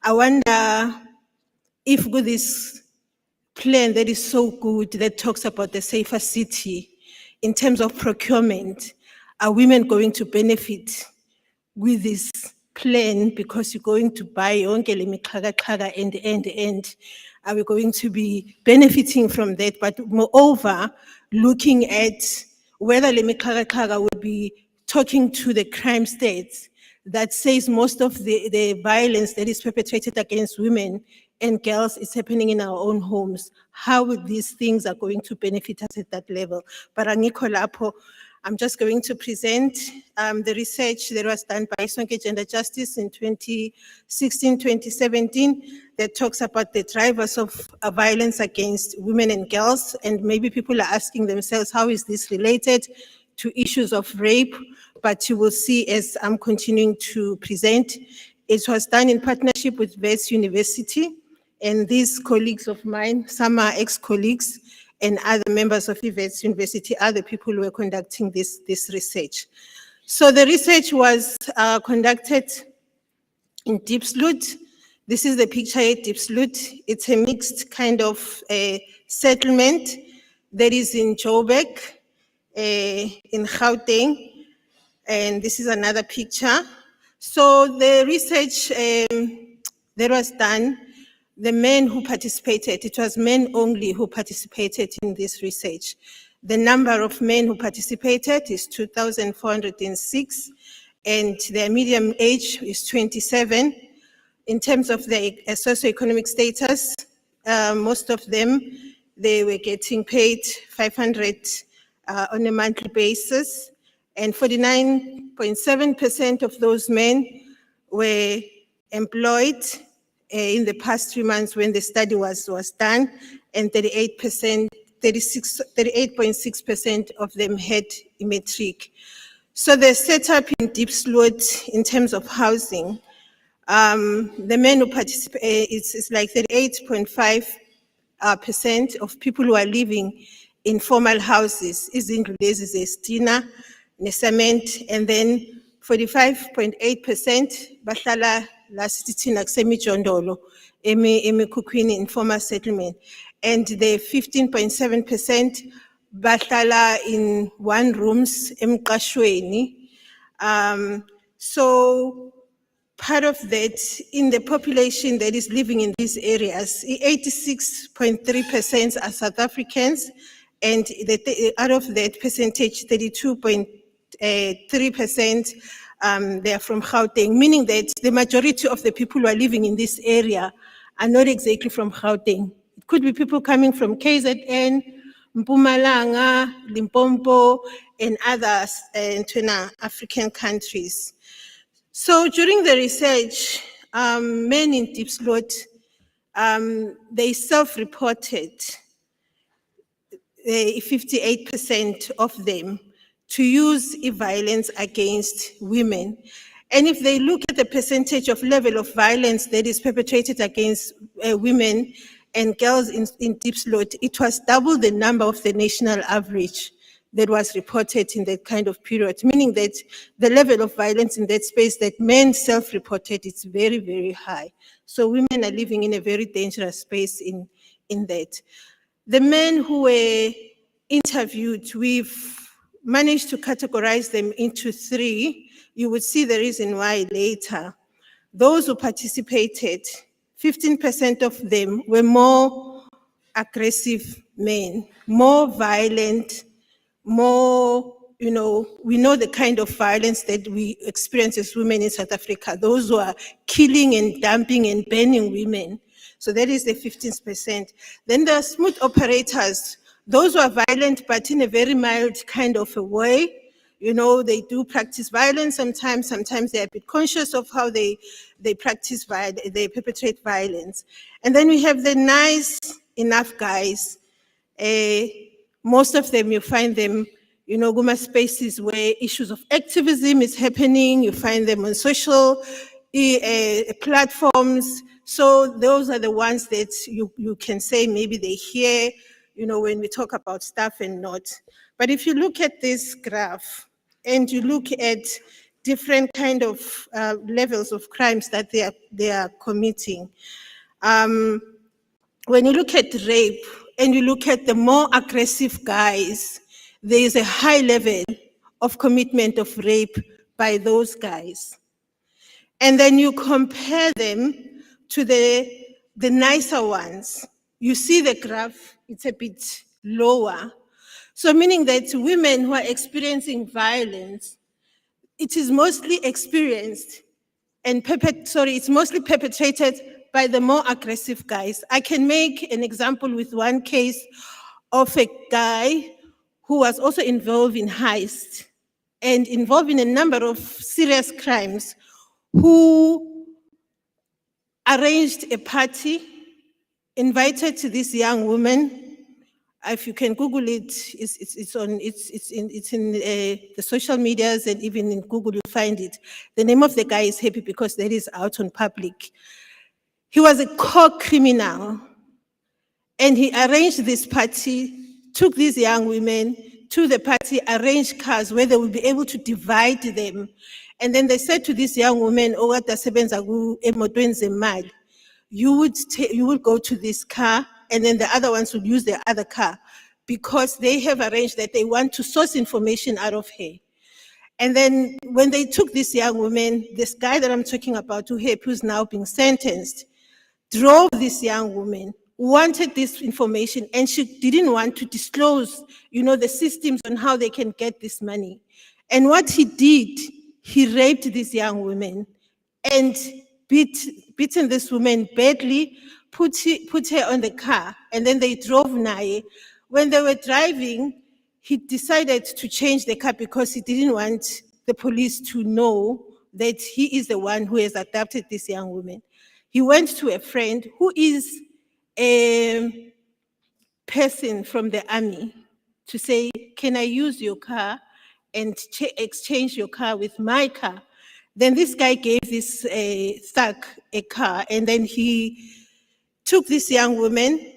Speaker 4: I wonder if with this plan that is so good, that talks about the safer city, in terms of procurement, are women going to benefit with this plan because you're going to buy and are we going to be benefiting from that? But moreover, looking at whether Lemikhaga will be talking to the crime states that says most of the violence that is perpetrated against women and girls is happening in our own homes. How these things are going to benefit us at that level. But angikho lapho, I'm just going to present the research that was done by Sonke Gender Justice in 2016-2017 that talks about the drivers of violence against women and girls. And maybe people are asking themselves, how is this related to issues of rape? But you will see as I'm continuing to present, it was done in partnership with Wits University. And these colleagues of mine, some are ex-colleagues, and other members of Wits University are the people who are conducting this research. So the research was conducted in Diepsloot. This is the picture at Diepsloot. It's a mixed kind of settlement that is in Joburg, in Gauteng, and this is another picture. So the research that was done, the men who participated, it was men only who participated in this research. The number of men who participated is 2,406, and their median age is 27. In terms of their socioeconomic status, most of them, they were getting paid 500 on a monthly basis, and 49.7% of those men were employed in the past 3 months when the study was done, and 38.6% of them had a matric. So the setup in Diepsloot in terms of housing, the men who participate, it's like 38.5% of people who are living in formal houses, izindlu lezi zesitina nesement, and then 45.8% bahlala la sithi thina kusemijondolo emikhukhwini in formal settlement, and the 15.7% bahlala in one rooms emqashweni. So part of that, in the population that is living in these areas, 86.3% are South Africans, and out of that percentage, 32.3% they are from Gauteng, meaning that the majority of the people who are living in this area are not exactly from Gauteng. It could be people coming from KZN, Mpumalanga, Limpopo, and other African countries. So during the research, men in Diepsloot, they self-reported 58% of them to use violence against women. And if they look at the percentage of level of violence that is perpetrated against women and girls in Diepsloot, it was double the number of the national average that was reported in that kind of period, meaning that the level of violence in that space that men self-reported is very, very high. So women are living in a very dangerous space in that. The men who were interviewed, we've managed to categorize them into three. You would see the reason why later. Those who participated, 15% of them were more aggressive men, more violent, more, we know the kind of violence that we experience as women in South Africa, those who are killing and dumping and burning women. So that is the 15%. Then there are smooth operators, those who are violent but in a very mild kind of a way. They do practice violence sometimes they're a bit conscious of how they practice violence, they perpetrate violence. And then we have the nice enough guys. Most of them, you find them, Guma spaces where issues of activism is happening. You find them on social platforms. So those are the ones that you can say maybe they hear, when we talk about stuff and not. But if you look at this graph and you look at different kind of levels of crimes that they are committing, when you look at rape and you look at the more aggressive guys, there is a high level of commitment of rape by those guys. And then you compare them to the nicer ones. You see the graph, it's a bit lower. So meaning that women who are experiencing violence, it is mostly experienced and it's mostly perpetrated by the more aggressive guys. I can make an example with one case of a guy who was also involved in heist and involved in a number of serious crimes, who arranged a party, invited to this young woman. If you can Google it, it's in the social medias, and even in Google you'll find it. The name of the guy is Happy because that is out on public. He was a core criminal, and he arranged this party, took these young women to the party, arranged cars where they would be able to divide them. And then they said to this young woman, you would go to this car, and then the other ones would use the other car, because they have arranged that they want to source information out of her. And then when they took this young woman, this guy that I'm talking about, who's now being sentenced, drove this young woman, wanted this information, and she didn't want to disclose, the systems on how they can get this money. And what he did, he raped this young woman and beaten this woman badly, put her on the car, and then they drove naye. When they were driving, he decided to change the car because he didn't want the police to know that he is the one who has adopted this young woman. He went to a friend who is a person from the army to say, can I use your car and exchange your car with my car? Then this guy gave this thug a car, and then he took this young woman,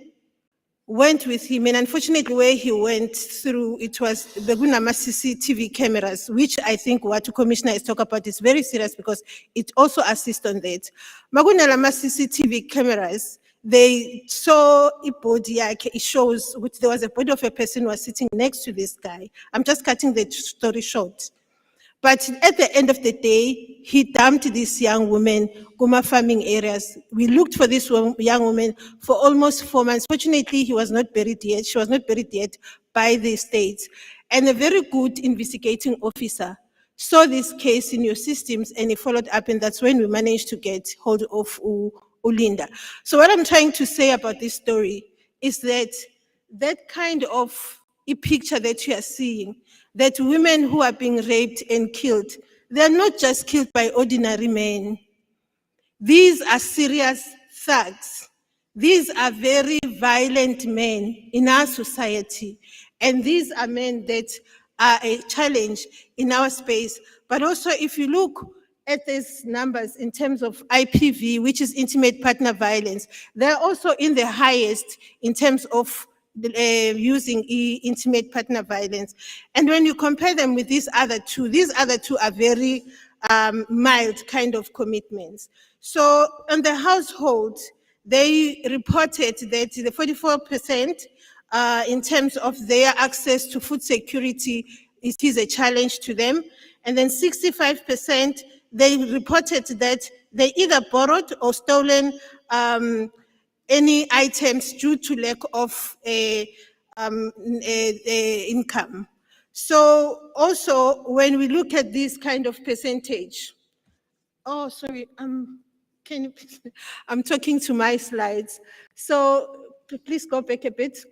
Speaker 4: went with him, and unfortunately where he went through, it was the Gunama CCTV cameras, which I think what Commissioner is talking about is very serious because it also assists on that. Magunalama CCTV cameras, they saw a body, it shows, which there was a body of a person who was sitting next to this guy. I'm just cutting the story short. But at the end of the day, he dumped this young woman, Guma farming areas. We looked for this young woman for almost 4 months. Fortunately, she was not buried yet by the state. And a very good investigating officer saw this case in your systems, and he followed up, and that's when we managed to get hold of Ulinda. So what I'm trying to say about this story is that kind of a picture that you are seeing, that women who are being raped and killed, they're not just killed by ordinary men. These are serious thugs. These are very violent men in our society. And these are men that are a challenge in our space. But also, if you look at these numbers in terms of IPV, which is intimate partner violence, they're also in the highest in terms of using intimate partner violence. And when you compare them with these other two are very mild kind of commitments. So on the household, they reported that the 44% in terms of their access to food security, it is a challenge to them. And then 65%, they reported that they either borrowed or stolen any items due to lack of income. So also, when we look at this kind of percentage, can you please, I'm talking to my slides. So please go back a bit.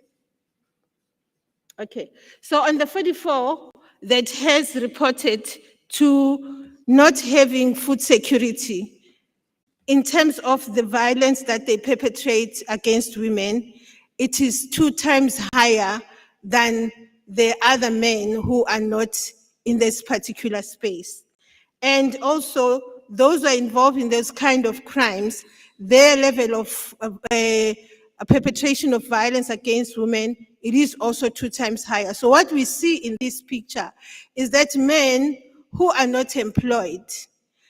Speaker 4: Okay, so on the 44 that has reported to not having food security, in terms of the violence that they perpetrate against women, it is 2 times higher than the other men who are not in this particular space. And also, those who are involved in those kind of crimes, their level of a perpetration of violence against women, it is also 2 times higher. So what we see in this picture is that men who are not employed,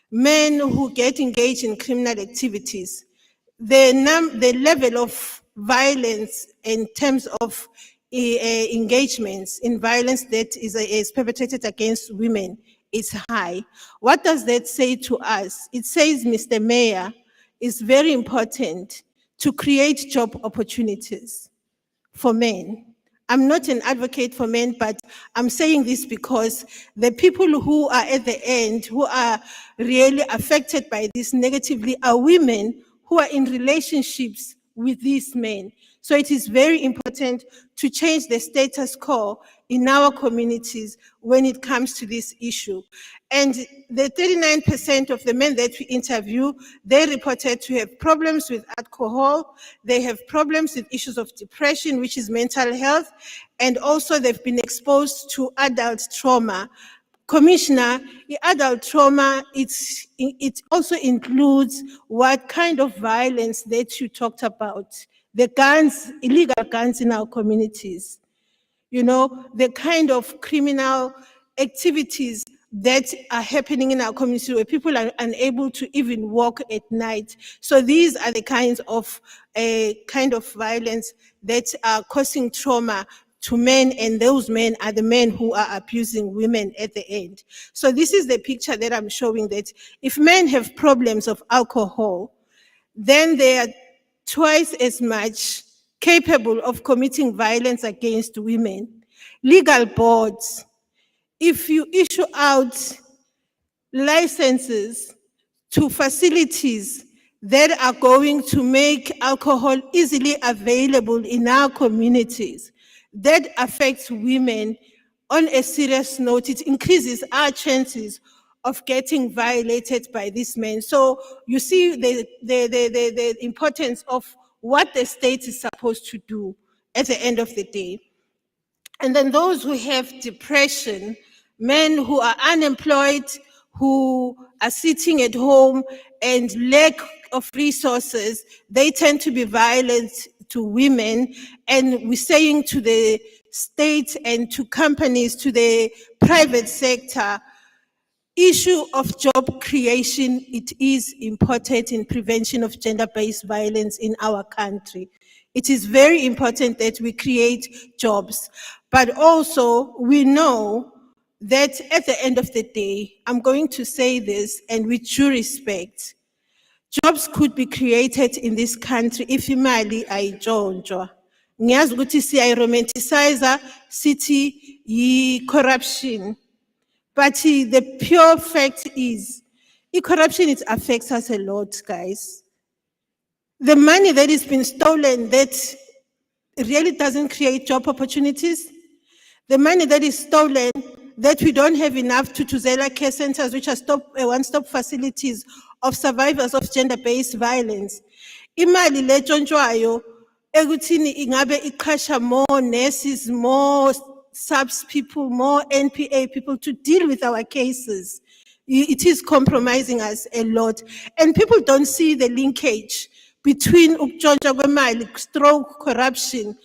Speaker 4: men who get engaged in criminal activities, the level of violence in terms of engagements in violence that is perpetrated against women is high. What does that say to us? It says, Mr. Mayor, it's very important to create job opportunities for men. I'm not an advocate for men, but I'm saying this because the people who are at the end, who are really affected by this negatively, are women who are in relationships with these men. So it is very important to change the status quo in our communities when it comes to this issue. And the 39% of the men that we interview, they reported to have problems with alcohol, they have problems with issues of depression, which is mental health, and also they've been exposed to adult trauma. Commissioner, the adult trauma, it also includes what kind of violence that you talked about, the guns, illegal guns in our communities, you know, the kind of criminal activities that are happening in our community where people are unable to even walk at night. So these are the kinds of violence that are causing trauma to men, and those men are the men who are abusing women at the end. So this is the picture that I'm showing, that if men have problems of alcohol, then they are twice as much capable of committing violence against women. Legal boards, if you issue out licenses to facilities that are going to make alcohol easily available in our communities, that affects women on a serious note. It increases our chances of getting violated by these men. So you see the importance of what the state is supposed to do at the end of the day. And then those who have depression, men who are unemployed, who are sitting at home and lack of resources, they tend to be violent to women. And we're saying to the state and to companies, to the private sector, issue of job creation, it is important in prevention of gender-based violence in our country. It is very important that we create jobs, but also we know that at the end of the day, I'm going to say this, and with due respect, jobs could be created in this country if imali ayijontshwa. Ngiyazi ukuthi siyayi-romanticize sithi yi-corruption. But the pure fact is, corruption, it affects us a lot, guys. The money that is been stolen, that really doesn't create job opportunities. The money that is stolen, that we don't have enough Tutuzela care centers, which are one-stop facilities of survivors of gender-based violence. Imali le tshontshwayo ekuthini ingabe iqhasha more nurses, more SAPS people, more NPA people to deal with our cases. It is compromising us a lot. And people don't see the linkage between ukuntshontsha kwemali, stroke corruption,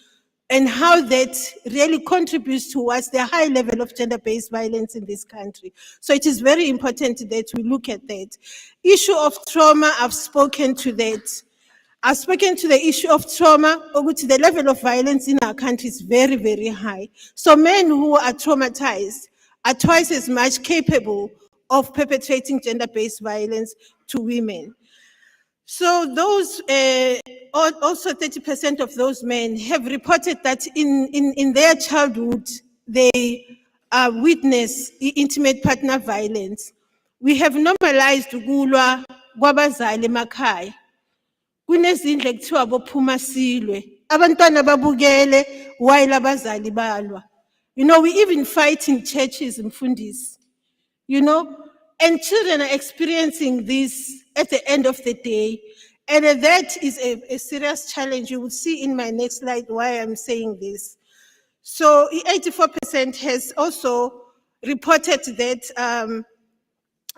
Speaker 4: and how that really contributes towards the high level of gender-based violence in this country. So it is very important that we look at that. Issue of trauma, I've spoken to that. I've spoken to the issue of trauma. The level of violence in our country is very, very high. So men who are traumatized are twice as much capable of perpetrating gender-based violence to women. So those, also 30% of those men have reported that in their childhood, they witness intimate partner violence. We have normalized ukulwa kwabazali emakhaya. Kunezindlu ekuthiwa bophuma silwe. Abantwana babukele while abazali balwa. You know, we even fight in churches, mfundisi. You know, and children are experiencing this at the end of the day. And that is a serious challenge. You will see in my next slide why I'm saying this. So 84% has also reported that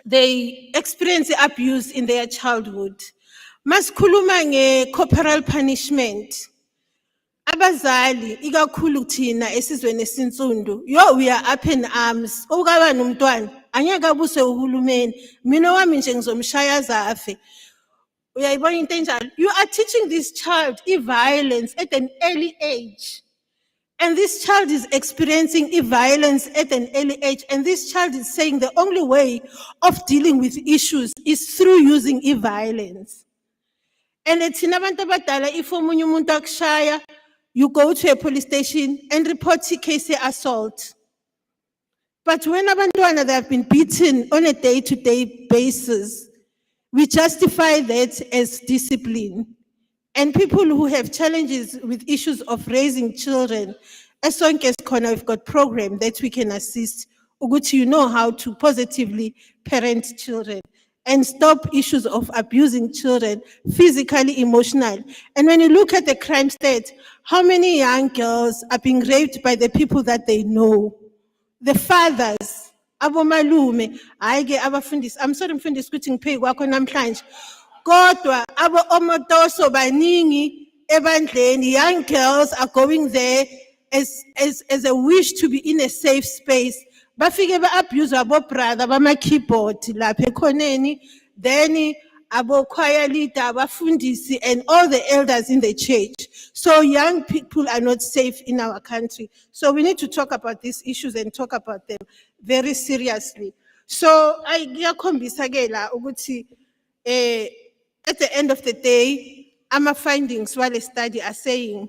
Speaker 4: they experience abuse in their childhood. Masikhuluma nge-corporal punishment. Abazali, ikakhulu thina esizweni esinsundu, we are up in arms. Ukaba nomntwana, angeke abuse uhulumeni. Mina wami nje ngizomshaya zafe. Uyayibona into enjalo? You are teaching this child violence at an early age. And this child is experiencing violence at an early age. And this child is saying the only way of dealing with issues is through using violence. And it's in abantu abadala, if omunye umuntu akushaya, you go to a police station and report a case of assault. But when abantwana, they have been beaten on a day-to-day basis, we justify that as discipline. And people who have challenges with issues of raising children, As long as corner, we've got program that we can assist ukuthi you know how to positively parent children and stop issues of abusing children, physically, emotionally. And when you look at the crime state, how many young girls are being raped by the people that they know? The fathers, abomalume, hayi ke abafundisi. I'm sorry mfundisi ukuthi ngiphe kwakho namhlanje. Kodwa abo omotoso baningi ebandleni. Young girls are going there as a wish to be in a safe space. Bafike ba-abuse abo brother bama-keyboard lapha ekhoneni, then abo choir leader, abafundisi, and all the elders in the church. So young people are not safe in our country. So we need to talk about these issues and talk about them very seriously. So ngiyakhombisa ke la ukuthi at the end of the day, our findings while a study are saying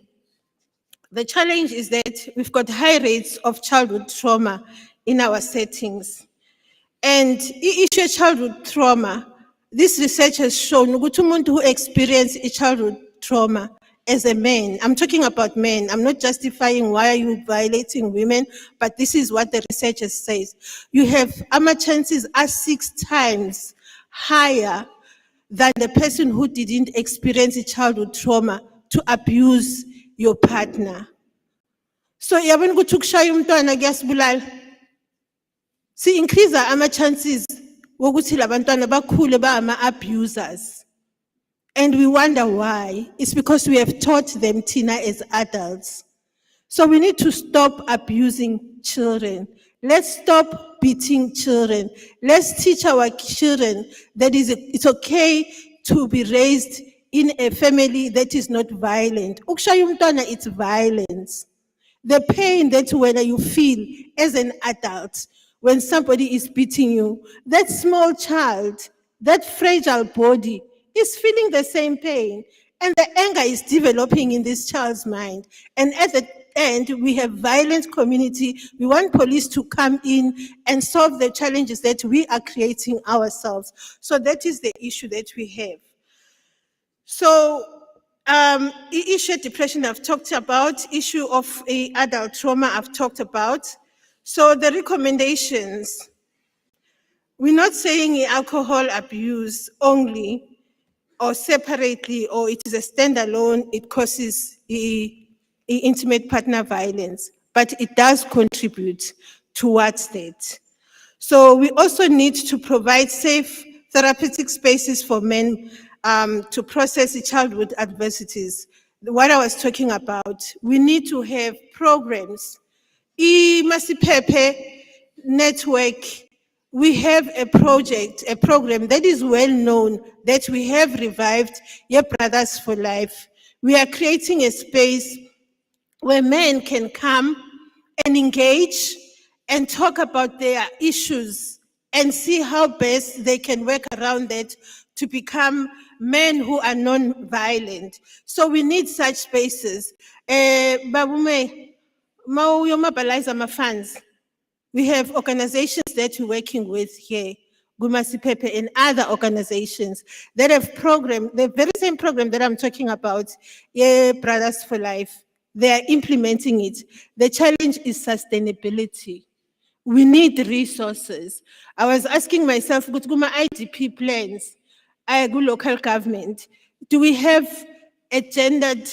Speaker 4: the challenge is that we've got high rates of childhood trauma in our settings. And issue of childhood trauma, this research has shown ukuthi umuntu who experienced a childhood trauma as a man, I'm talking about men, I'm not justifying why are you violating women, but this is what the research says. You have, chances are 6 times higher than the person who didn't experience a childhood trauma to abuse your partner. So yabona ukuthi ukushaya umntwana kuyasibulala. Si increase ama chances wokuthi labantwana bakhule ba ama abusers. And we wonder why. It's because we have taught them Tina as adults. So we need to stop abusing children. Let's stop beating children. Let's teach our children that it's okay to be raised in a family that is not violent. Ukushaya umntwana, it's violence. The pain that when you feel as an adult, when somebody is beating you, that small child, that fragile body is feeling the same pain. And the anger is developing in this child's mind. And at the end, we have violent community. We want police to come in and solve the challenges that we are creating ourselves. So that is the issue that we have. So, issue of depression I've talked about, issue of adult trauma I've talked about. So the recommendations, we're not saying alcohol abuse only or separately, or it is a standalone, it causes intimate partner violence, but it does contribute towards that. So we also need to provide safe therapeutic spaces for men to process childhood adversities. What I was talking about, we need to have programs. Masipepe network, we have a program that is well known, that we have revived, Your Brothers for Life. We are creating a space where men can come and engage and talk about their issues and see how best they can work around that to become men who are non-violent. So we need such spaces. Babume, Mauyo mobilize our funds. We have organizations that we're working with here, Gumasi Pepe and other organizations that have program, the very same program that I'm talking about, Brothers for Life. They are implementing it. The challenge is sustainability. We need resources. I was asking myself, Guma IDP plans, local government, do we have a gendered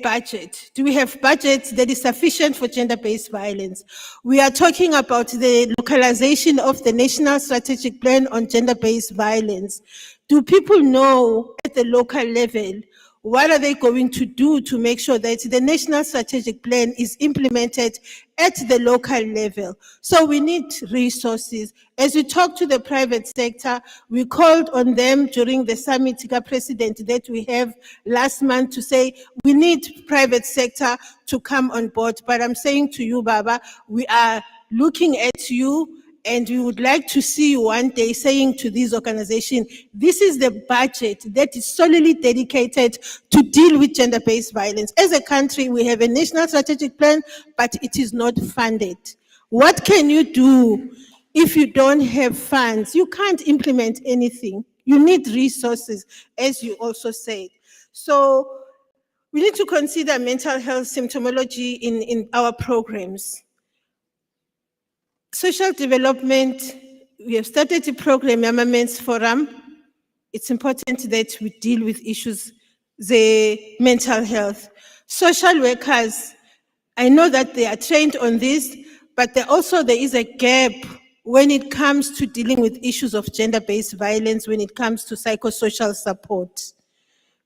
Speaker 4: budget? Do we have budget that is sufficient for gender-based violence? We are talking about the localization of the National Strategic Plan on Gender-Based Violence. Do people know at the local level what are they going to do to make sure that the National Strategic Plan is implemented at the local level? So we need resources. As we talk to the private sector, we called on them during the summit, President, that we have last month to say, we need private sector to come on board. But I'm saying to you, Baba, we are looking at you and we would like to see you one day saying to these organizations, this is the budget that is solely dedicated to deal with gender-based violence. As a country, we have a national strategic plan, but it is not funded. What can you do if you don't have funds? You can't implement anything. You need resources, as you also said. So We need to consider mental health symptomology in our programs. Social development, we have started a program, Yama Men's Forum. It's important that we deal with issues, the mental health. Social workers, I know that they are trained on this, but there is a gap when it comes to dealing with issues of gender-based violence, when it comes to psychosocial support.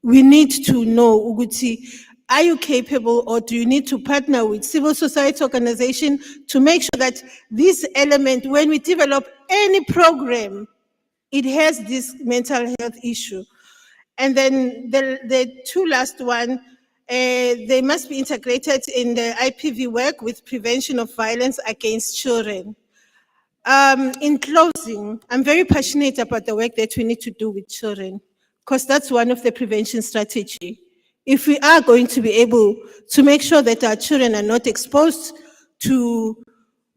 Speaker 4: We need to know, Uguti, are you capable, or do you need to partner with civil society organization to make sure that this element, when we develop any program, it has this mental health issue. And then the two last one, they must be integrated in the IPV work with prevention of violence against children. In closing, I'm very passionate about the work that we need to do with children, because that's one of the prevention strategy. If we are going to be able to make sure that our children are not exposed to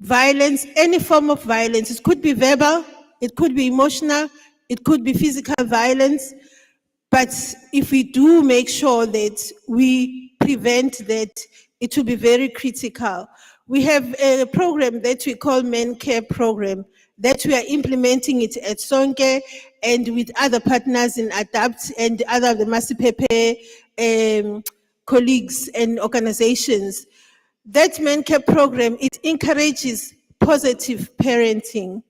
Speaker 4: violence, any form of violence, it could be verbal, it could be emotional, it could be physical violence, but if we do make sure that we prevent that, it will be very critical. We have a program that we call Men Care Program, that we are implementing it at Sonke and with other partners in ADAPT and other the Masipepe colleagues and organizations. That Men Care Program, it encourages positive parenting.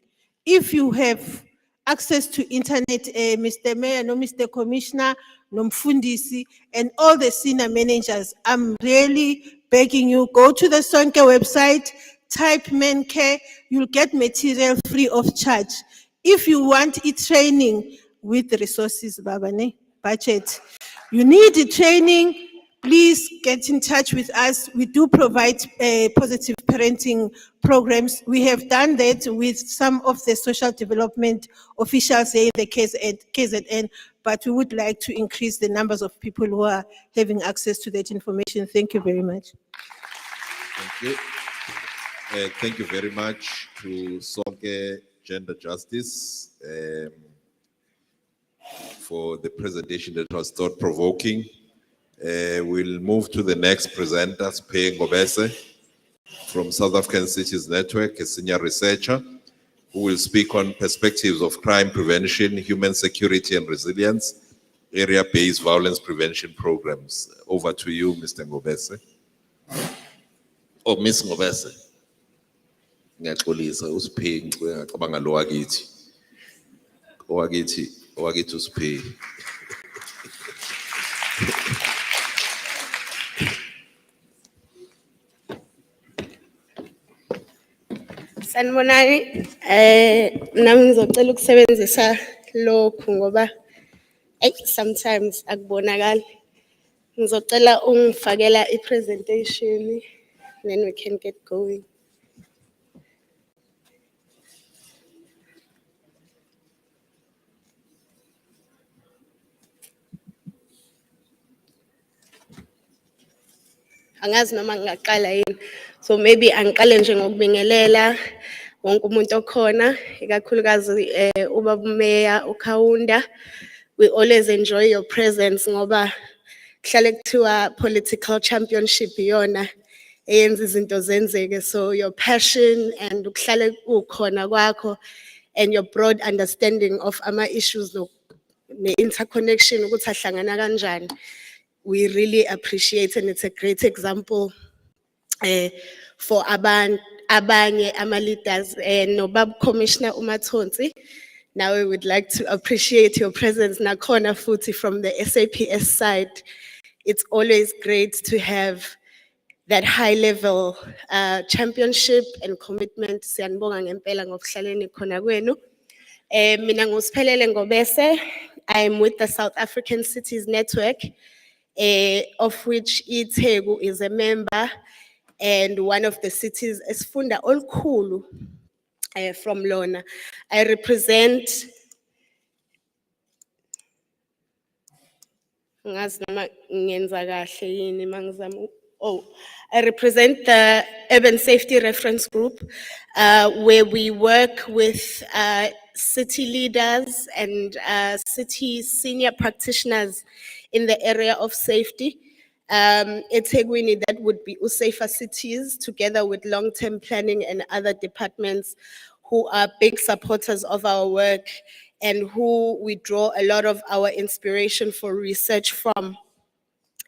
Speaker 4: If you have access to internet, Mr. Mayor, no Mr. Commissioner, no Mfundisi, and all the senior managers, I'm really begging you, go to the Sonke website, type Men Care, you'll get material free of charge. If you want training with resources, Babane, budget, you need the training, please get in touch with us. We do provide positive parenting programs. We have done that with some of the social development officials in the KZN, but we would like to increase the numbers of people who are having access to that information. Thank you very much.
Speaker 1: Thank you. Thank you very much to Sonke Gender Justice for the presentation that was thought-provoking. We'll move to the next presenter, Siphe Ngobese, from South African Cities Network, a senior researcher, who will speak on perspectives of crime prevention, human security and resilience, area-based violence prevention programs. Over to you, Mr. Ngobese. Oh, Miss Ngobese. Ngiyaxolisa uSiphe ngicabanga lo wakithi. Owakithi uSiphe.
Speaker 5: Sanibonani, nami ngizocela ukusebenzisa lokhu ngoba sometimes akubonakali. Ngizocela ungifakela i-presentation, then we can get going. Angazi noma ngingaqala yini. So maybe angiqale nje ngokubingelela wonke umuntu okhona, ikakhulukazi ubaba uMeya uKhawunda. We always enjoy your presence ngoba kuhlale kuthiwa political championship iyona eyenza izinto zenzeke. So your passion and ukuhlale ukhona kwakho and your broad understanding of ama-issues ne-interconnection ukuthi ahlangana kanjani. We really appreciate, and it's a great example for abanye ama-leaders. No, Bab Commissioner Umatonsi, now we would like to appreciate your presence nakhona futhi from the SAPS side. It's always great to have that high level championship and commitment. Siyanibonga ngempela ngokuhlaleni khona kwenu. Mina nguSiphelele Ngobese. I'm with the South African Cities Network, of which iTheku is a member, and one of the cities esifunda olukhulu from lona. I represent I represent the Urban Safety Reference Group, where we work with city leaders and city senior practitioners in the area of safety. eThekwini, that would be Safer Cities, together with long-term planning and other departments who are big supporters of our work and who we draw a lot of our inspiration for research from.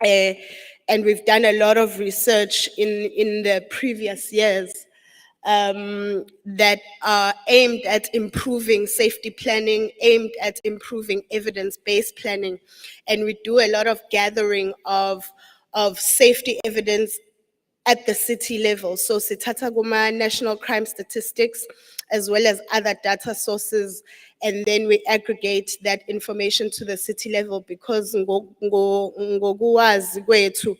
Speaker 5: And we've done a lot of research in the previous years that are aimed at improving safety planning, aimed at improving evidence-based planning. And we do a lot of gathering of safety evidence at the city level. So Sitata Guma National Crime Statistics, as well as other data sources, and then we aggregate that information to the city level, because ngokuwazi kwethu,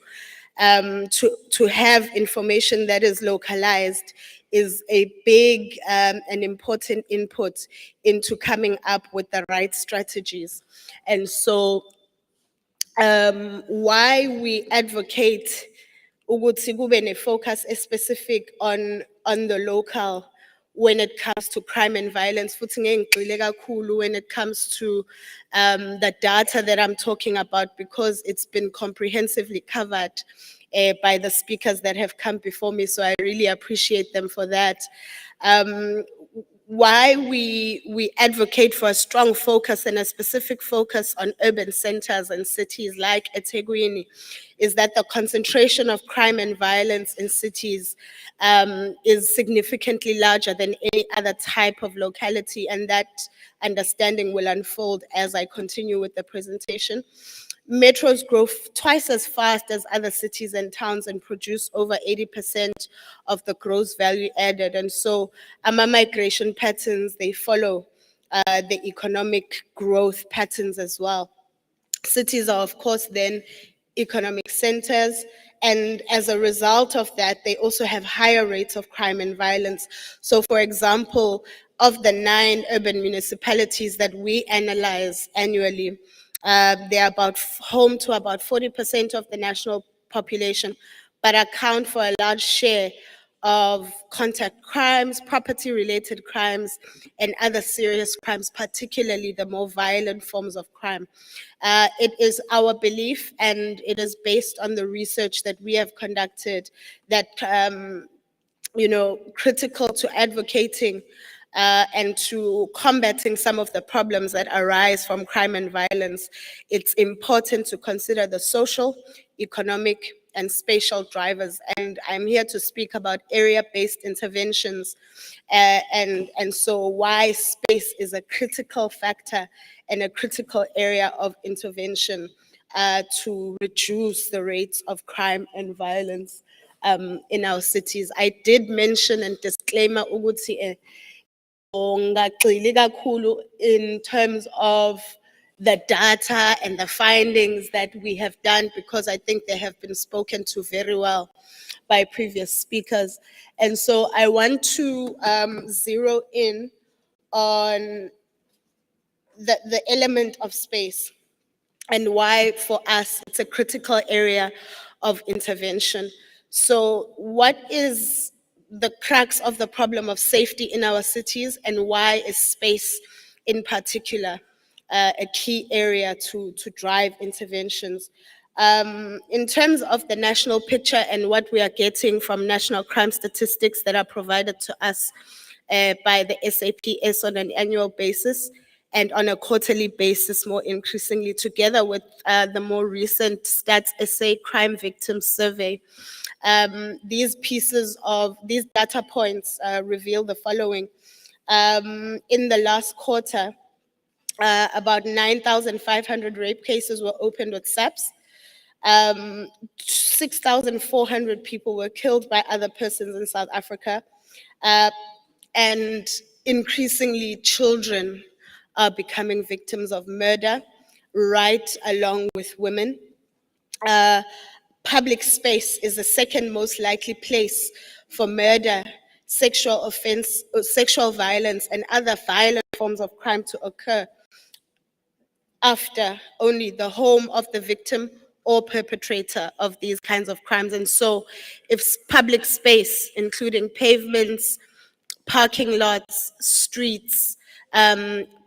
Speaker 5: to have information that is localized is a big and important input into coming up with the right strategies. And so why we advocate ukuthi kube ne-focus specific on the local when it comes to crime and violence, futhi ngeke ngigxile kakhulu when it comes to the data that I'm talking about, because it's been comprehensively covered by the speakers that have come before me, so I really appreciate them for that. Why we advocate for a strong focus and a specific focus on urban centers and cities like eThekwini is that the concentration of crime and violence in cities is significantly larger than any other type of locality, and that understanding will unfold as I continue with the presentation. Metros grow twice as fast as other cities and towns and produce over 80% of the gross value added. And so migration patterns, they follow the economic growth patterns as well. Cities are, of course, then economic centers, and as a result of that, they also have higher rates of crime and violence. So, for example, of the 9 urban municipalities that we analyze annually, they are home to about 40% of the national population, but account for a large share of contact crimes, property-related crimes, and other serious crimes, particularly the more violent forms of crime. It is our belief, and it is based on the research that we have conducted, that critical to advocating and to combating some of the problems that arise from crime and violence, it's important to consider the social, economic, and spatial drivers. And I'm here to speak about area-based interventions, and so why space is a critical factor and a critical area of intervention to reduce the rates of crime and violence in our cities. I did mention and disclaimer ukuthi ngagxili kakhulu in terms of the data and the findings that we have done, because I think they have been spoken to very well by previous speakers. And so I want to zero in on the element of space and why for us it's a critical area of intervention. So what is the crux of the problem of safety in our cities, and why is space in particular a key area to drive interventions? In terms of the national picture and what we are getting from national crime statistics that are provided to us by the SAPS on an annual basis and on a quarterly basis more increasingly, together with the more recent Stats SA Crime Victims Survey. These data points reveal the following. In the last quarter, about 9,500 rape cases were opened with SAPS. 6,400 people were killed by other persons in South Africa. And increasingly, children are becoming victims of murder, right along with women. Public space is the second most likely place for murder, sexual offense, sexual violence, and other violent forms of crime to occur after only the home of the victim or perpetrator of these kinds of crimes. And so if public space, including pavements, parking lots, streets,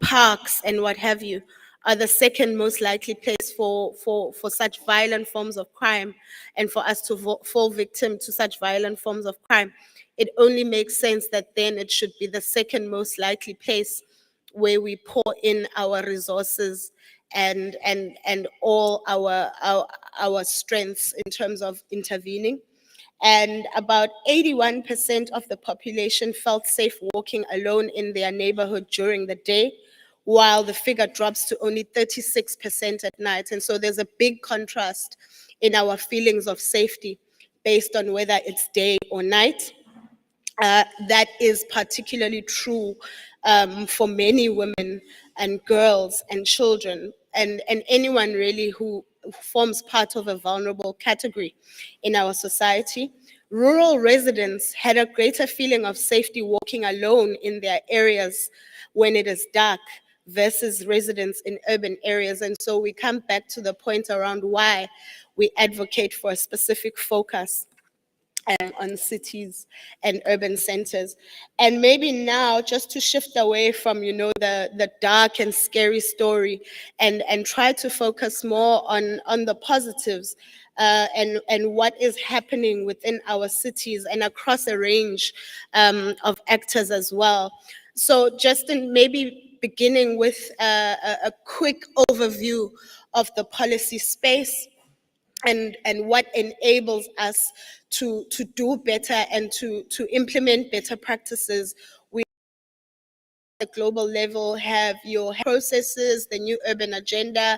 Speaker 5: parks, and what have you, are the second most likely place for such violent forms of crime, and for us to fall victim to such violent forms of crime, it only makes sense that then it should be the second most likely place where we pour in our resources and all our strengths in terms of intervening. And about 81% of the population felt safe walking alone in their neighborhood during the day, while the figure drops to only 36% at night. And so there's a big contrast in our feelings of safety based on whether it's day or night. That is particularly true for many women and girls and children and anyone really who forms part of a vulnerable category in our society. Rural residents had a greater feeling of safety walking alone in their areas when it is dark versus residents in urban areas. And so we come back to the point around why we advocate for a specific focus on cities and urban centers. And maybe now, just to shift away from, the dark and scary story and try to focus more on the positives and what is happening within our cities and across a range of actors as well. So just in maybe beginning with a quick overview of the policy space and what enables us to do better and to implement better practices. We at the global level have your processes, the new urban agenda,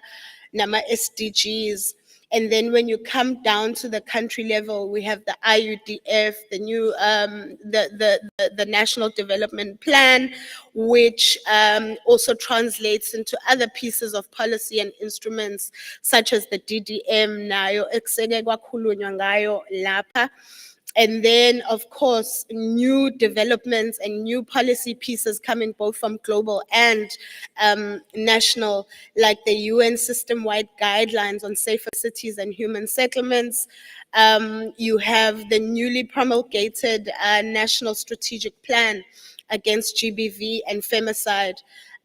Speaker 5: NAMA SDGs. And then when you come down to the country level, we have the IUDF, the new the National Development Plan, which also translates into other pieces of policy and instruments, such as the DDM, nayo ekuseke kwakhulunywa ngayo lapha. And then, of course, new developments and new policy pieces coming both from global and national, like the UN system-wide guidelines on safer cities and human settlements. You have the newly promulgated National Strategic Plan against GBV and femicide.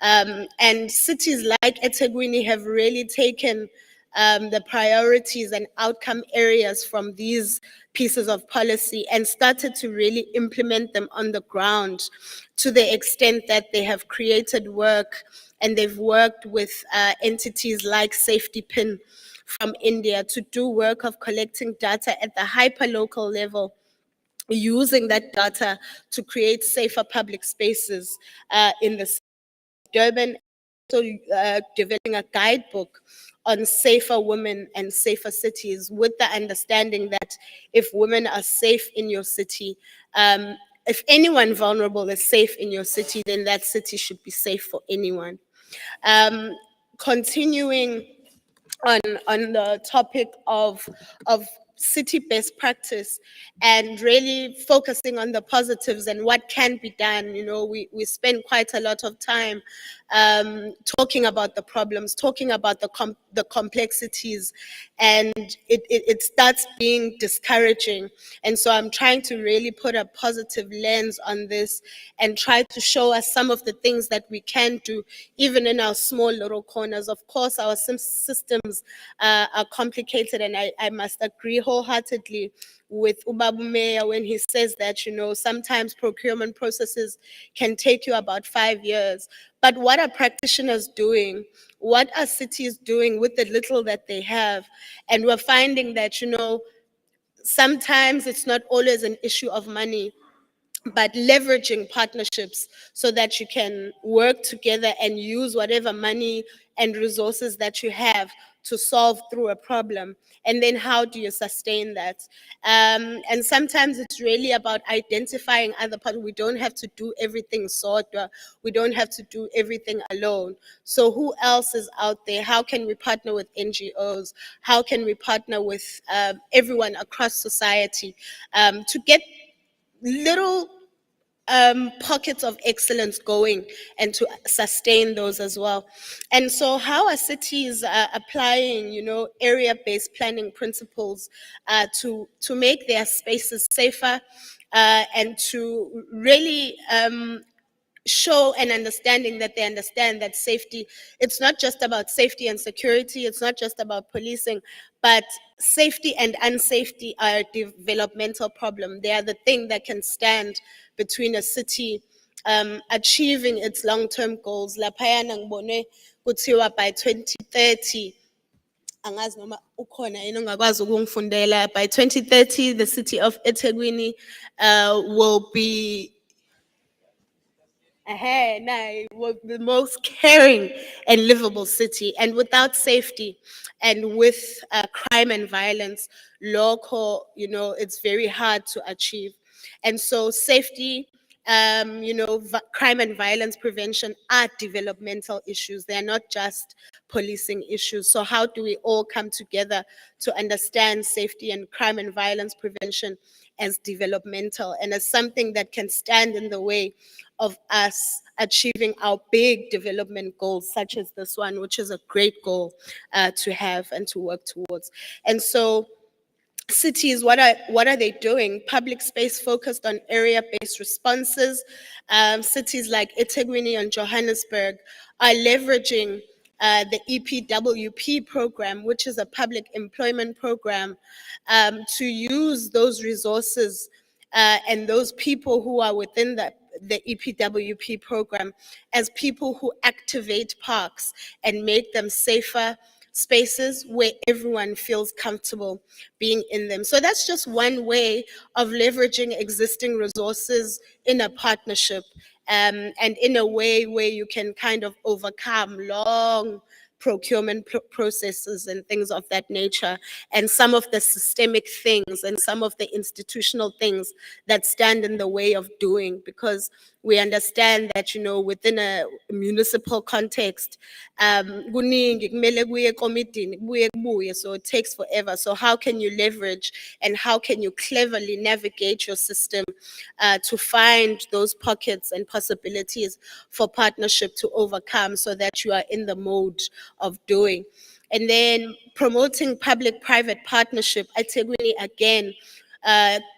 Speaker 5: And cities like eThekwini have really taken the priorities and outcome areas from these pieces of policy and started to really implement them on the ground, to the extent that they have created work and they've worked with entities like Safety Pin from India to do work of collecting data at the hyperlocal level, using that data to create safer public spaces in the Durban, so developing a guidebook on safer women and safer cities, with the understanding that if women are safe in your city, if anyone vulnerable is safe in your city, then that city should be safe for anyone. Continuing on the topic of city best practice and really focusing on the positives and what can be done. We spend quite a lot of time talking about the problems, talking about the complexities, and it starts being discouraging. And so I'm trying to really put a positive lens on this and try to show us some of the things that we can do, even in our small little corners. Of course, our systems are complicated, and I must agree wholeheartedly with Ubabu Mayor when he says that, sometimes procurement processes can take you about 5 years. But what are practitioners doing? What are cities doing with the little that they have? And we're finding that, sometimes it's not always an issue of money, but leveraging partnerships so that you can work together and use whatever money and resources that you have to solve through a problem. And then how do you sustain that? And sometimes it's really about identifying other parts. We don't have to do everything sodwa. We don't have to do everything alone. So who else is out there? How can we partner with NGOs? How can we partner with everyone across society to get little pockets of excellence going and to sustain those as well? And so how are cities applying, area-based planning principles to make their spaces safer and to really show an understanding that they understand that safety, it's not just about safety and security, it's not just about policing, but safety and unsafety are a developmental problem. They are the thing that can stand between a city achieving its long-term goals. Laphayana ngibone kuthiwa by 2030, angazi noma ukhona yini ongakwazi ukungifundela, by 2030 the city of eThekwini will be the most caring and livable city. And without safety and with crime and violence, local, it's very hard to achieve. And so safety, crime and violence prevention are developmental issues. They are not just policing issues. So how do we all come together to understand safety and crime and violence prevention as developmental and as something that can stand in the way of us achieving our big development goals, such as this one, which is a great goal to have and to work towards. And so cities, what are they doing? Public space focused on area-based responses. Cities like eThekwini and Johannesburg are leveraging the EPWP program, which is a public employment program, to use those resources and those people who are within the EPWP program as people who activate parks and make them safer spaces where everyone feels comfortable being in them. So that's just one way of leveraging existing resources in a partnership, and in a way where you can kind of overcome long procurement processes and things of that nature, and some of the systemic things and some of the institutional things that stand in the way of doing, because we understand that, within a municipal context, kuningi, kumele kuye ekomidini, kubuye kubuye, so it takes forever. So how can you leverage and how can you cleverly navigate your system to find those pockets and possibilities for partnership to overcome, so that you are in the mode of doing? And then promoting public-private partnership. Ethekwini again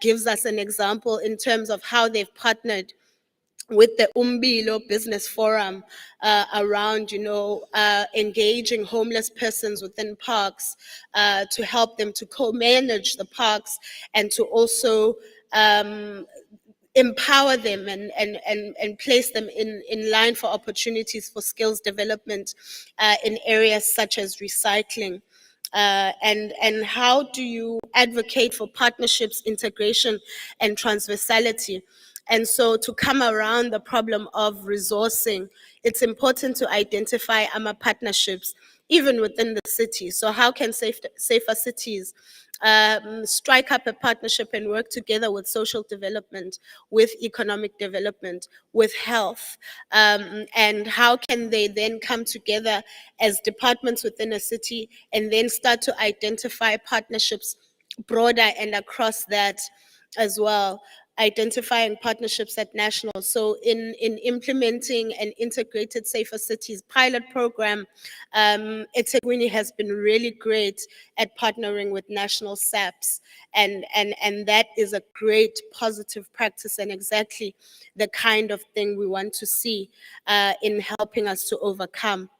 Speaker 5: gives us an example in terms of how they've partnered with the Umbilo Business Forum around, engaging homeless persons within parks to help them to co-manage the parks and to also empower them and place them in line for opportunities for skills development in areas such as recycling. And how do you advocate for partnerships, integration, and transversality? And so to come around the problem of resourcing, it's important to identify partnerships even within the city. So how can safer cities strike up a partnership and work together with social development, with economic development, with health? And how can they then come together as departments within a city and then start to identify partnerships broader and across that as well? Identifying partnerships at national. So in implementing an integrated Safer Cities pilot program, eThekwini has been really great at partnering with national SAPs. And that is a great positive practice and exactly the kind of thing we want to see in helping us to overcome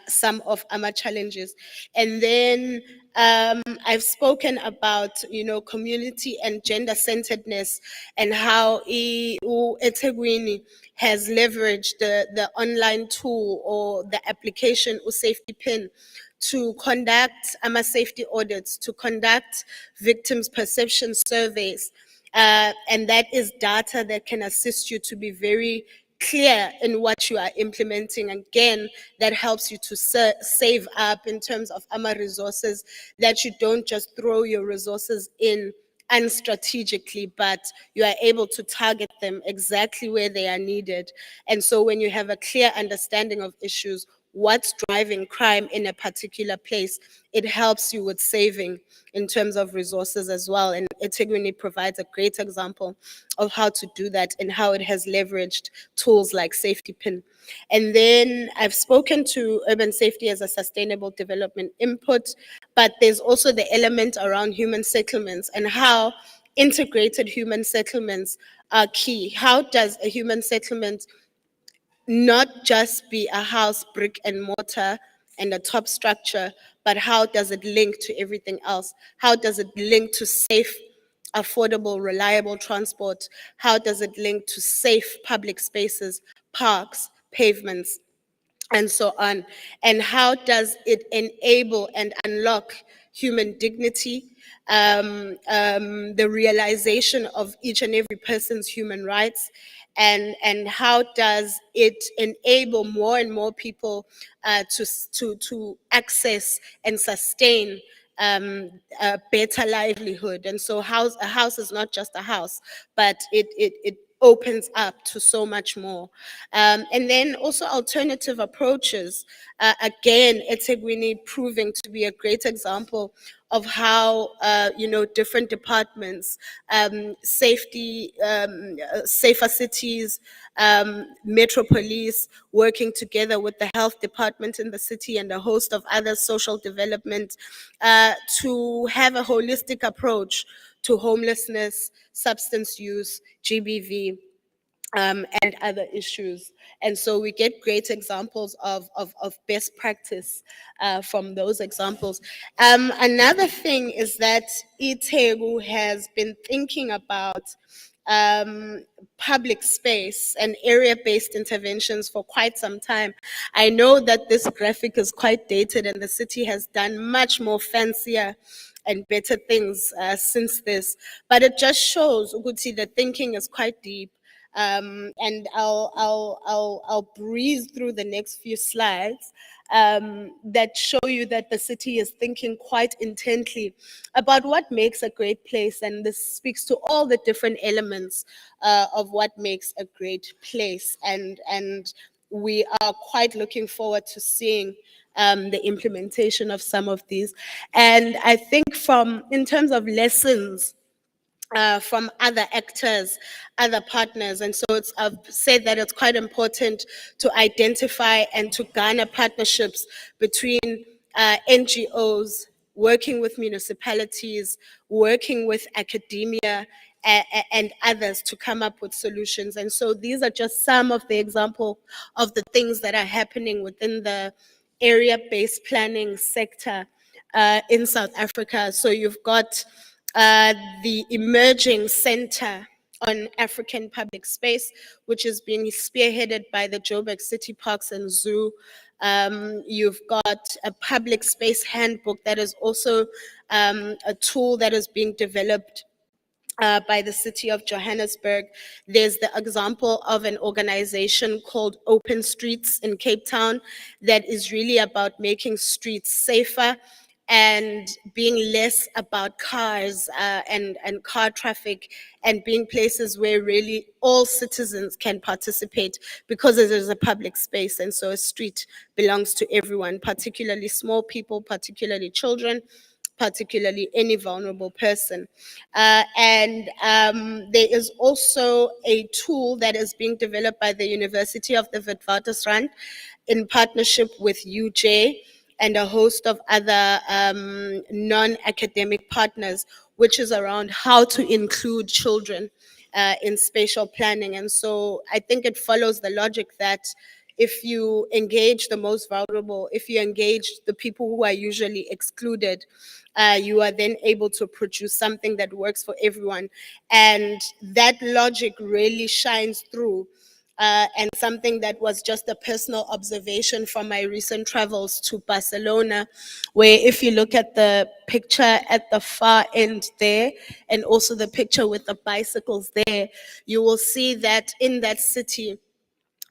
Speaker 5: some of our challenges. And then I've spoken about, community and gender-centeredness and how eThekwini has leveraged the online tool or the application Safety Pin to conduct safety audits, to conduct victims' perception surveys. And that is data that can assist you to be very clear in what you are implementing. Again, that helps you to save up in terms of resources, that you don't just throw your resources in unstrategically, but you are able to target them exactly where they are needed. And so when you have a clear understanding of issues, what's driving crime in a particular place, it helps you with saving in terms of resources as well. And eThekwini provides a great example of how to do that and how it has leveraged tools like Safety Pin. And then I've spoken to urban safety as a sustainable development input, but there's also the element around human settlements and how integrated human settlements are key. How does a human settlement not just be a house, brick and mortar, and a top structure, but how does it link to everything else? How does it link to safe, affordable, reliable transport? How does it link to safe public spaces, parks, pavements, and so on? And how does it enable and unlock human dignity, the realization of each and every person's human rights, and how does it enable more and more people to access and sustain a better livelihood? And so a house is not just a house, but it opens up to so much more. And then also alternative approaches. Again, eThekwini proving to be a great example of how, different departments, safety, safer cities, Metro Police, working together with the health department in the city and a host of other social development, to have a holistic approach to homelessness, substance use, GBV, and other issues. And so we get great examples of best practice from those examples. Another thing is that iThegu has been thinking about public space and area-based interventions for quite some time. I know that this graphic is quite dated and the city has done much more fancier and better things since this, but it just shows, Uguti, the thinking is quite deep. And I'll breeze through the next few slides that show you that the city is thinking quite intently about what makes a great place, and this speaks to all the different elements of what makes a great place, and we are quite looking forward to seeing the implementation of some of these. And I think in terms of lessons from other actors, other partners. And so I've said that it's quite important to identify and to garner partnerships between NGOs, working with municipalities, working with academia, and others to come up with solutions. And so these are just some of the example of the things that are happening within the area-based planning sector in South Africa. So you've got the emerging Center on African Public Space, which is being spearheaded by the Joburg City Parks and Zoo. You've got a public space handbook that is also a tool that is being developed by the city of Johannesburg. There's the example of an organization called Open Streets in Cape Town that is really about making streets safer and being less about cars and car traffic, and being places where really all citizens can participate because it is a public space. And so a street belongs to everyone, particularly small people, particularly children, particularly any vulnerable person. And there is also a tool that is being developed by the University of the Witwatersrand in partnership with UJ and a host of other non-academic partners, which is around how to include children in spatial planning. And so I think it follows the logic that if you engage the most vulnerable, if you engage the people who are usually excluded, you are then able to produce something that works for everyone. And that logic really shines through. And something that was just a personal observation from my recent travels to Barcelona, where if you look at the picture at the far end there, and also the picture with the bicycles there, you will see that in that city,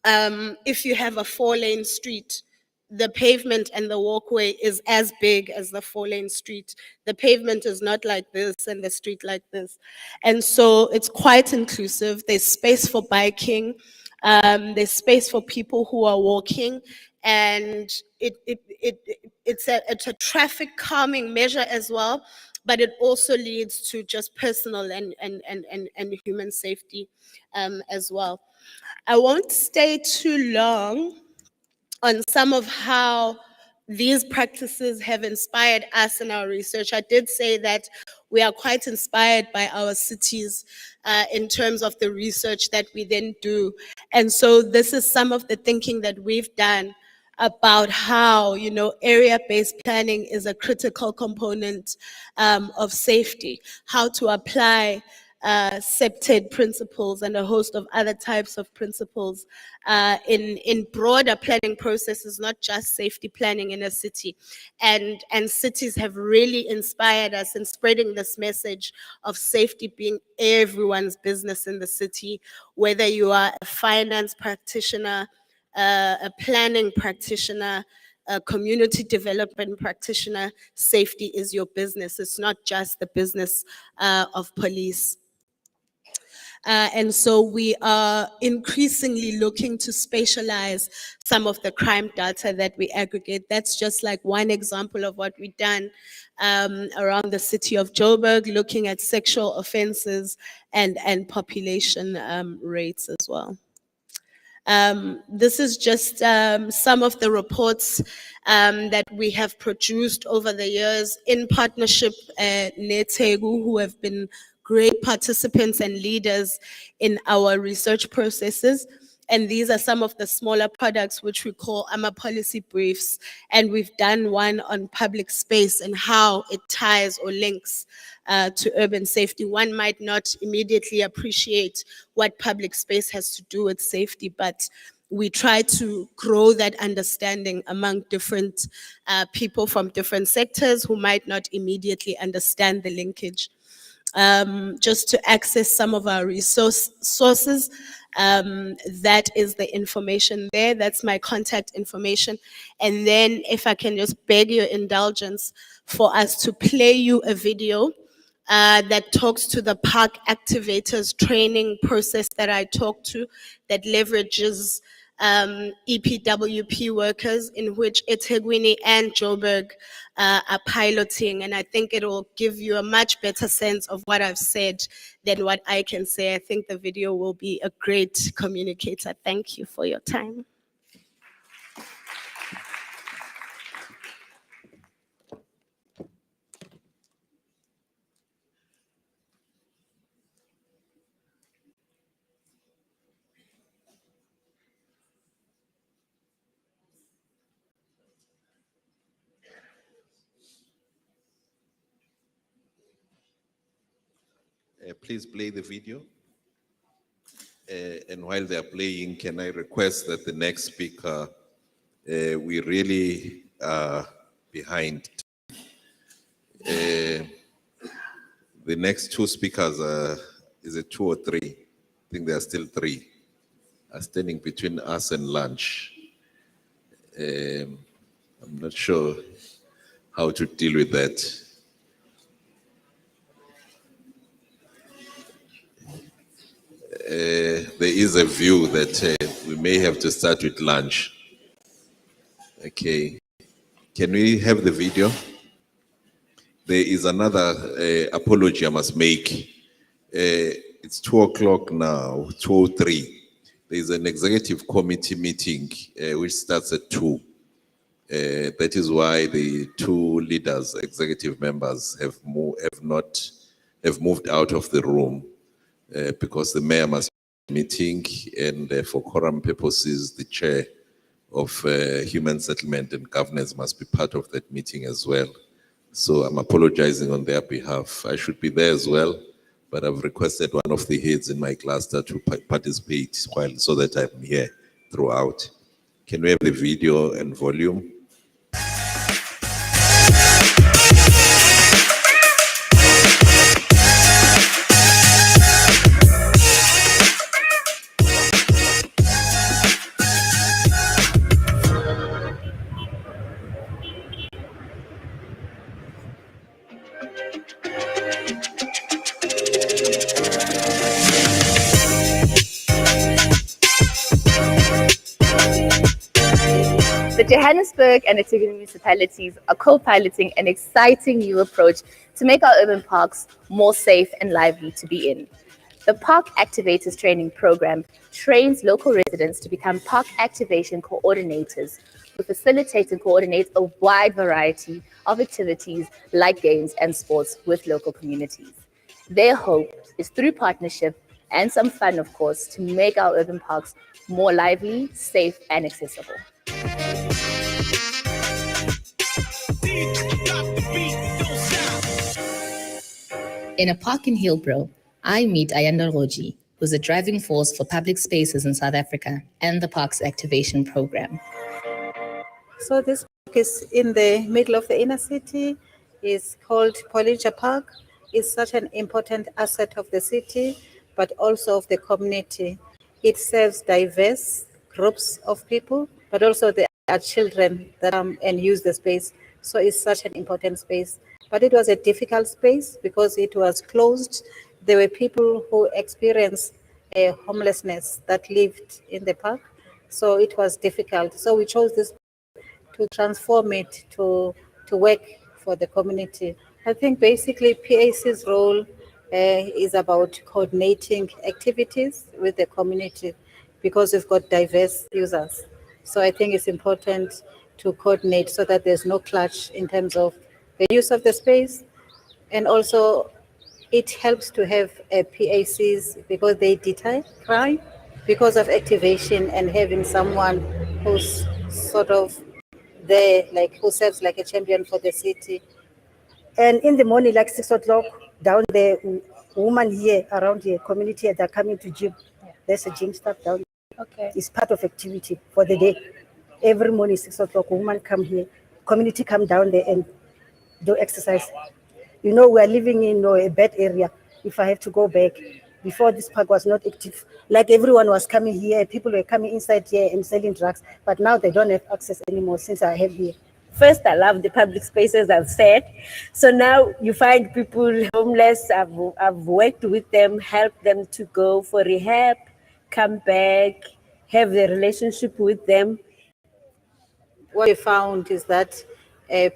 Speaker 5: if you have a 4-lane street, the pavement and the walkway is as big as the 4-lane street. The pavement is not like this and the street like this. And so it's quite inclusive. There's space for biking. There's space for people who are walking. And it's a traffic calming measure as well, but it also leads to just personal and human safety as well. I won't stay too long on some of how these practices have inspired us in our research. I did say that we are quite inspired by our cities in terms of the research that we then do. And so this is some of the thinking that we've done about how, area-based planning is a critical component of safety, how to apply SEPTED principles and a host of other types of principles in broader planning processes, not just safety planning in a city. And cities have really inspired us in spreading this message of safety being everyone's business in the city, whether you are a finance practitioner, a planning practitioner, a community development practitioner. Safety is your business. It's not just the business of police. And so we are increasingly looking to spatialize some of the crime data that we aggregate. That's just like one example of what we've done around the city of Joburg, looking at sexual offenses and population rates as well. This is just some of the reports that we have produced over the years in partnership with Netegu, who have been great participants and leaders in our research processes. And these are some of the smaller products which we call AMA policy briefs. And we've done one on public space and how it ties or links to urban safety. One might not immediately appreciate what public space has to do with safety, but we try to grow that understanding among different people from different sectors who might not immediately understand the linkage. Just to access some of our sources, that is the information there. That's my contact information. And then if I can just beg your indulgence for us to play you a video that talks to the park activators training process that I talked to, that leverages EPWP workers, in which eThekwini and Joburg are piloting. And I think it will give you a much better sense of what I've said than what I can say. I think the video will be a great communicator. Thank you for your time.
Speaker 1: Please play the video. And while they're playing, can I request that the next speaker, we really are behind. The next two speakers, is it 2 or 3? I think there are still 3, are standing between us and lunch. I'm not sure how to deal with that. There is a view that we may have to start with lunch. Okay. Can we have the video? There is another apology I must make. It's 2 o'clock now, 2:03. There is an executive committee meeting which starts at 2. That is why the 2 leaders, executive members, have moved out of the room. Because the mayor must be meeting, and for quorum purposes, the chair of human settlement and governance must be part of that meeting as well. So I'm apologizing on their behalf. I should be there as well, but I've requested one of the heads in my cluster to participate so that I'm here throughout. Can we have the video and volume?
Speaker 6: The Johannesburg and eThekwini municipalities are co-piloting an exciting new approach to make our urban parks more safe and lively to be in. The Park Activators Training Program trains local residents to become park activation coordinators who facilitate and coordinate a wide variety of activities like games and sports with local communities. Their hope is through partnership and some fun, of course, to make our urban parks more lively, safe, and accessible.
Speaker 7: In a park in Hillbrow, I meet Ayanda Roji, who's a driving force for public spaces in South Africa and the Parks Activation Program.
Speaker 8: So this park is in the middle of the inner city. It's called Polija Park. It's such an important asset of the city, but also of the community. It serves diverse groups of people, but also there are children that come and use the space. So it's such an important space. But it was a difficult space because it was closed. There were people who experienced homelessness that lived in the park. So it was difficult. So we chose this to transform it to work for the community. I think basically PAC's role is about coordinating activities with the community because we've got diverse users. So I think it's important to coordinate so that there's no clash in terms of the use of the space. And also it helps to have PACs because they deter crime because of activation and having someone who's sort of there, like who serves like a champion for the city.
Speaker 9: And in the morning, like 6 o'clock, down there, women here, around here, community, they're coming to gym. There's a gym stuff down there.
Speaker 6: Okay.
Speaker 9: It's part of activity for the day. Every morning, 6 o'clock, women come here, community come down there and do exercise. You know, we are living in a bad area. If I have to go back, before this park was not active, like everyone was coming here, people were coming inside here and selling drugs, but now they don't have access anymore since I have here.
Speaker 10: First, I love the public spaces, I've said. So now you find people homeless. I've worked with them, helped them to go for rehab, come back, have the relationship with them.
Speaker 8: What we found is that a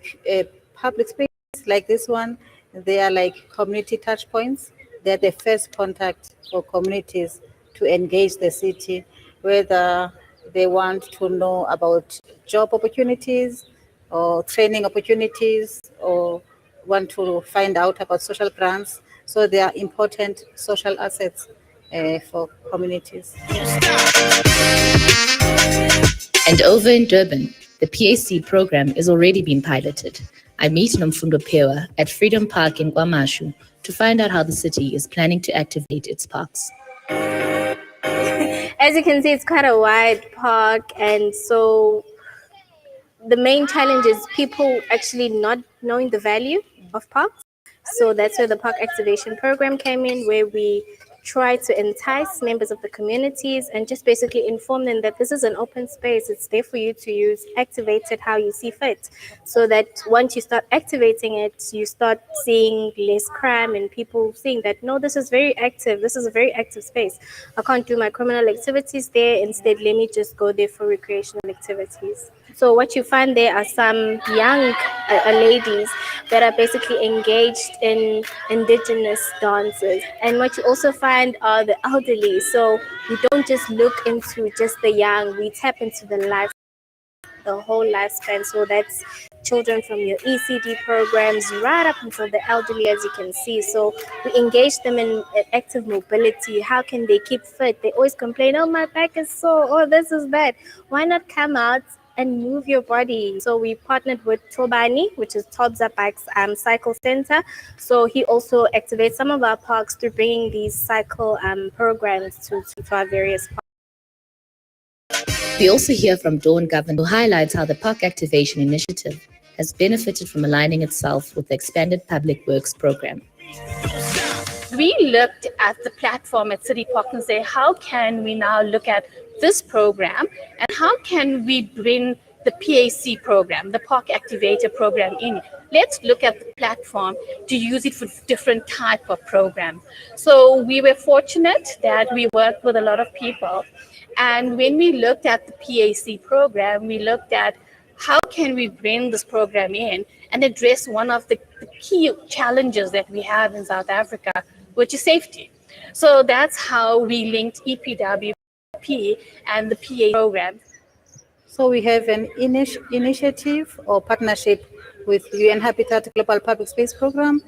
Speaker 8: public space like this one, they are like community touch points. They're the first contact for communities to engage the city, whether they want to know about job opportunities or training opportunities or want to find out about social grants. So they are important social assets for communities.
Speaker 7: And over in Durban, the PAC program is already being piloted. I meet Nomfundo Pewa at Freedom Park in Kwamashu to find out how the city is planning to activate its parks.
Speaker 5: As you can see, it's quite a wide park, and so the main challenge is people actually not knowing the value of parks. So that's where the Park Activation Program came in, where we try to entice members of the communities and just basically inform them that this is an open space. It's there for you to use, activate it how you see fit. So that once you start activating it, you start seeing less crime and people seeing that, no, this is very active. This is a very active space. I can't do my criminal activities there. Instead, let me just go there for recreational activities. So what you find there are some young ladies that are basically engaged in indigenous dances. And what you also find are the elderly. So we don't just look into just the young, we tap into the whole lifespan. So that's children from your ECD programs right up until the elderly, as you can see. So we engage them in active mobility. How can they keep fit? They always complain, oh, my back is sore, oh, this is bad. Why not come out and move your body? So we partnered with Tobani, which is Tobza Bike's cycle center. So he also activates some of our parks through bringing these cycle programs to our various parks.
Speaker 7: We also hear from Dawn Govan, who highlights how the Park Activation Initiative has benefited from aligning itself with the expanded Public Works program.
Speaker 11: We looked at the platform at City Park and say, how can we now look at this program and how can we bring the PAC program, the Park Activator program in? Let's look at the platform to use it for different type of program. So we were fortunate that we worked with a lot of people. And when we looked at the PAC program, we looked at how can we bring this program in and address one of the key challenges that we have in South Africa, which is safety. So that's how we linked EPWP and the PA program.
Speaker 8: So we have an initiative or partnership with UN Habitat Global Public Space Program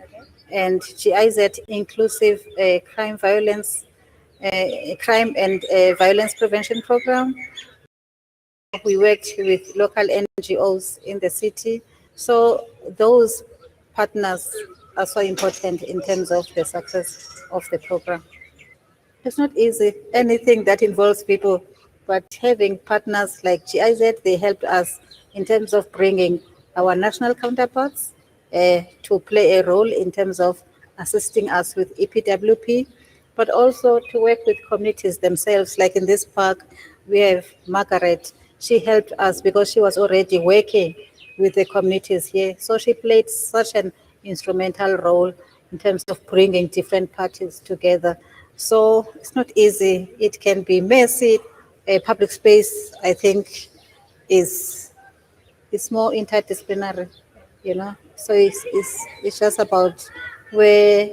Speaker 8: and GIZ Inclusive Crime and Violence Prevention Program. We worked with local NGOs in the city. So those partners are so important in terms of the success of the program. It's not easy, anything that involves people, but having partners like GIZ, they helped us in terms of bringing our national counterparts to play a role in terms of assisting us with EPWP, but also to work with communities themselves. Like in this park, we have Margaret. She helped us because she was already working with the communities here. So she played such an instrumental role in terms of bringing different parties together. So it's not easy. It can be messy. Public space, I think, is more interdisciplinary, you know. So it's just about where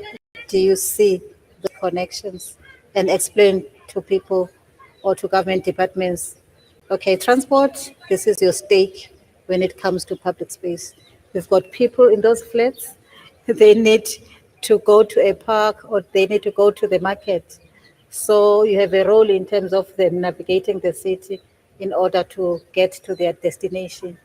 Speaker 8: do you see the connections and explain to people or to government departments, okay, transport, this is your stake when it comes to public space. We've got people in those flats, they need to go to a park or they need to go to the market. So you have a role in terms of them navigating the city in order to get to their destination.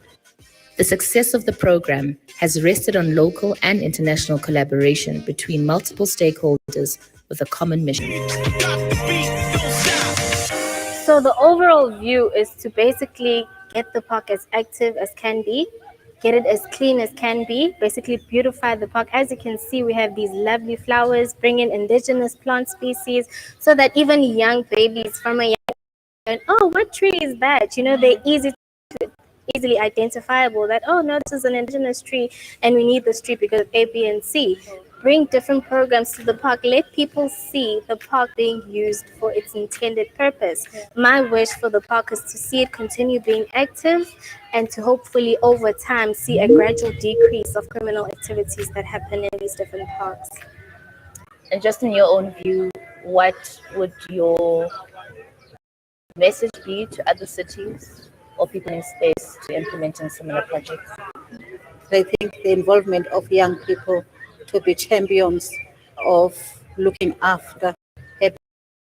Speaker 7: The success of the program has rested on local and international collaboration between multiple stakeholders with a common mission.
Speaker 5: So the overall view is to basically get the park as active as can be, get it as clean as can be, basically beautify the park. As you can see, we have these lovely flowers, bring in indigenous plant species so that even young babies from a young age, oh, what tree is that? You know, they're easily identifiable that, oh no, this is an indigenous tree and we need this tree because of A, B, and C. Bring different programs to the park. Let people see the park being used for its intended purpose. My wish for the park is to see it continue being active and to hopefully over time see a gradual decrease of criminal activities that happen in these different parks.
Speaker 6: And just in your own view, what would your message be to other cities or people in space to implementing similar projects?
Speaker 8: I think the involvement of young people to be champions of looking after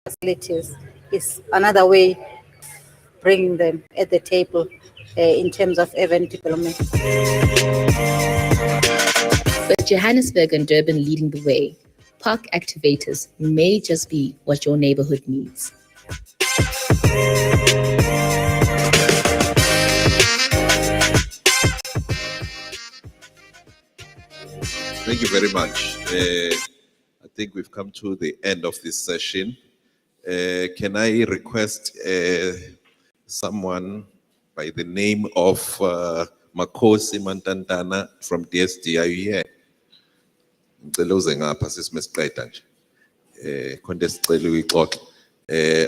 Speaker 8: facilities is another way of bringing them at the table in terms of urban development.
Speaker 7: With Johannesburg and Durban leading the way, park activators may just be what your neighborhood needs.
Speaker 1: Thank you very much. I think we've come to the end of this session. Can I request someone by the name of Makosi Mantantana from DSD? Are you here?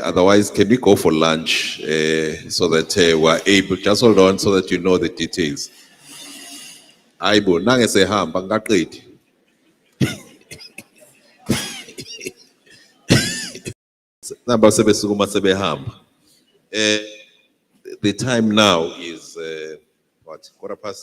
Speaker 1: Otherwise, can we go for lunch so that we're able, just hold on so that you know the details. Aibo, nangesehamba ngaqedi. Naba sebesukuma sebehamba. The time now is what? 1:15.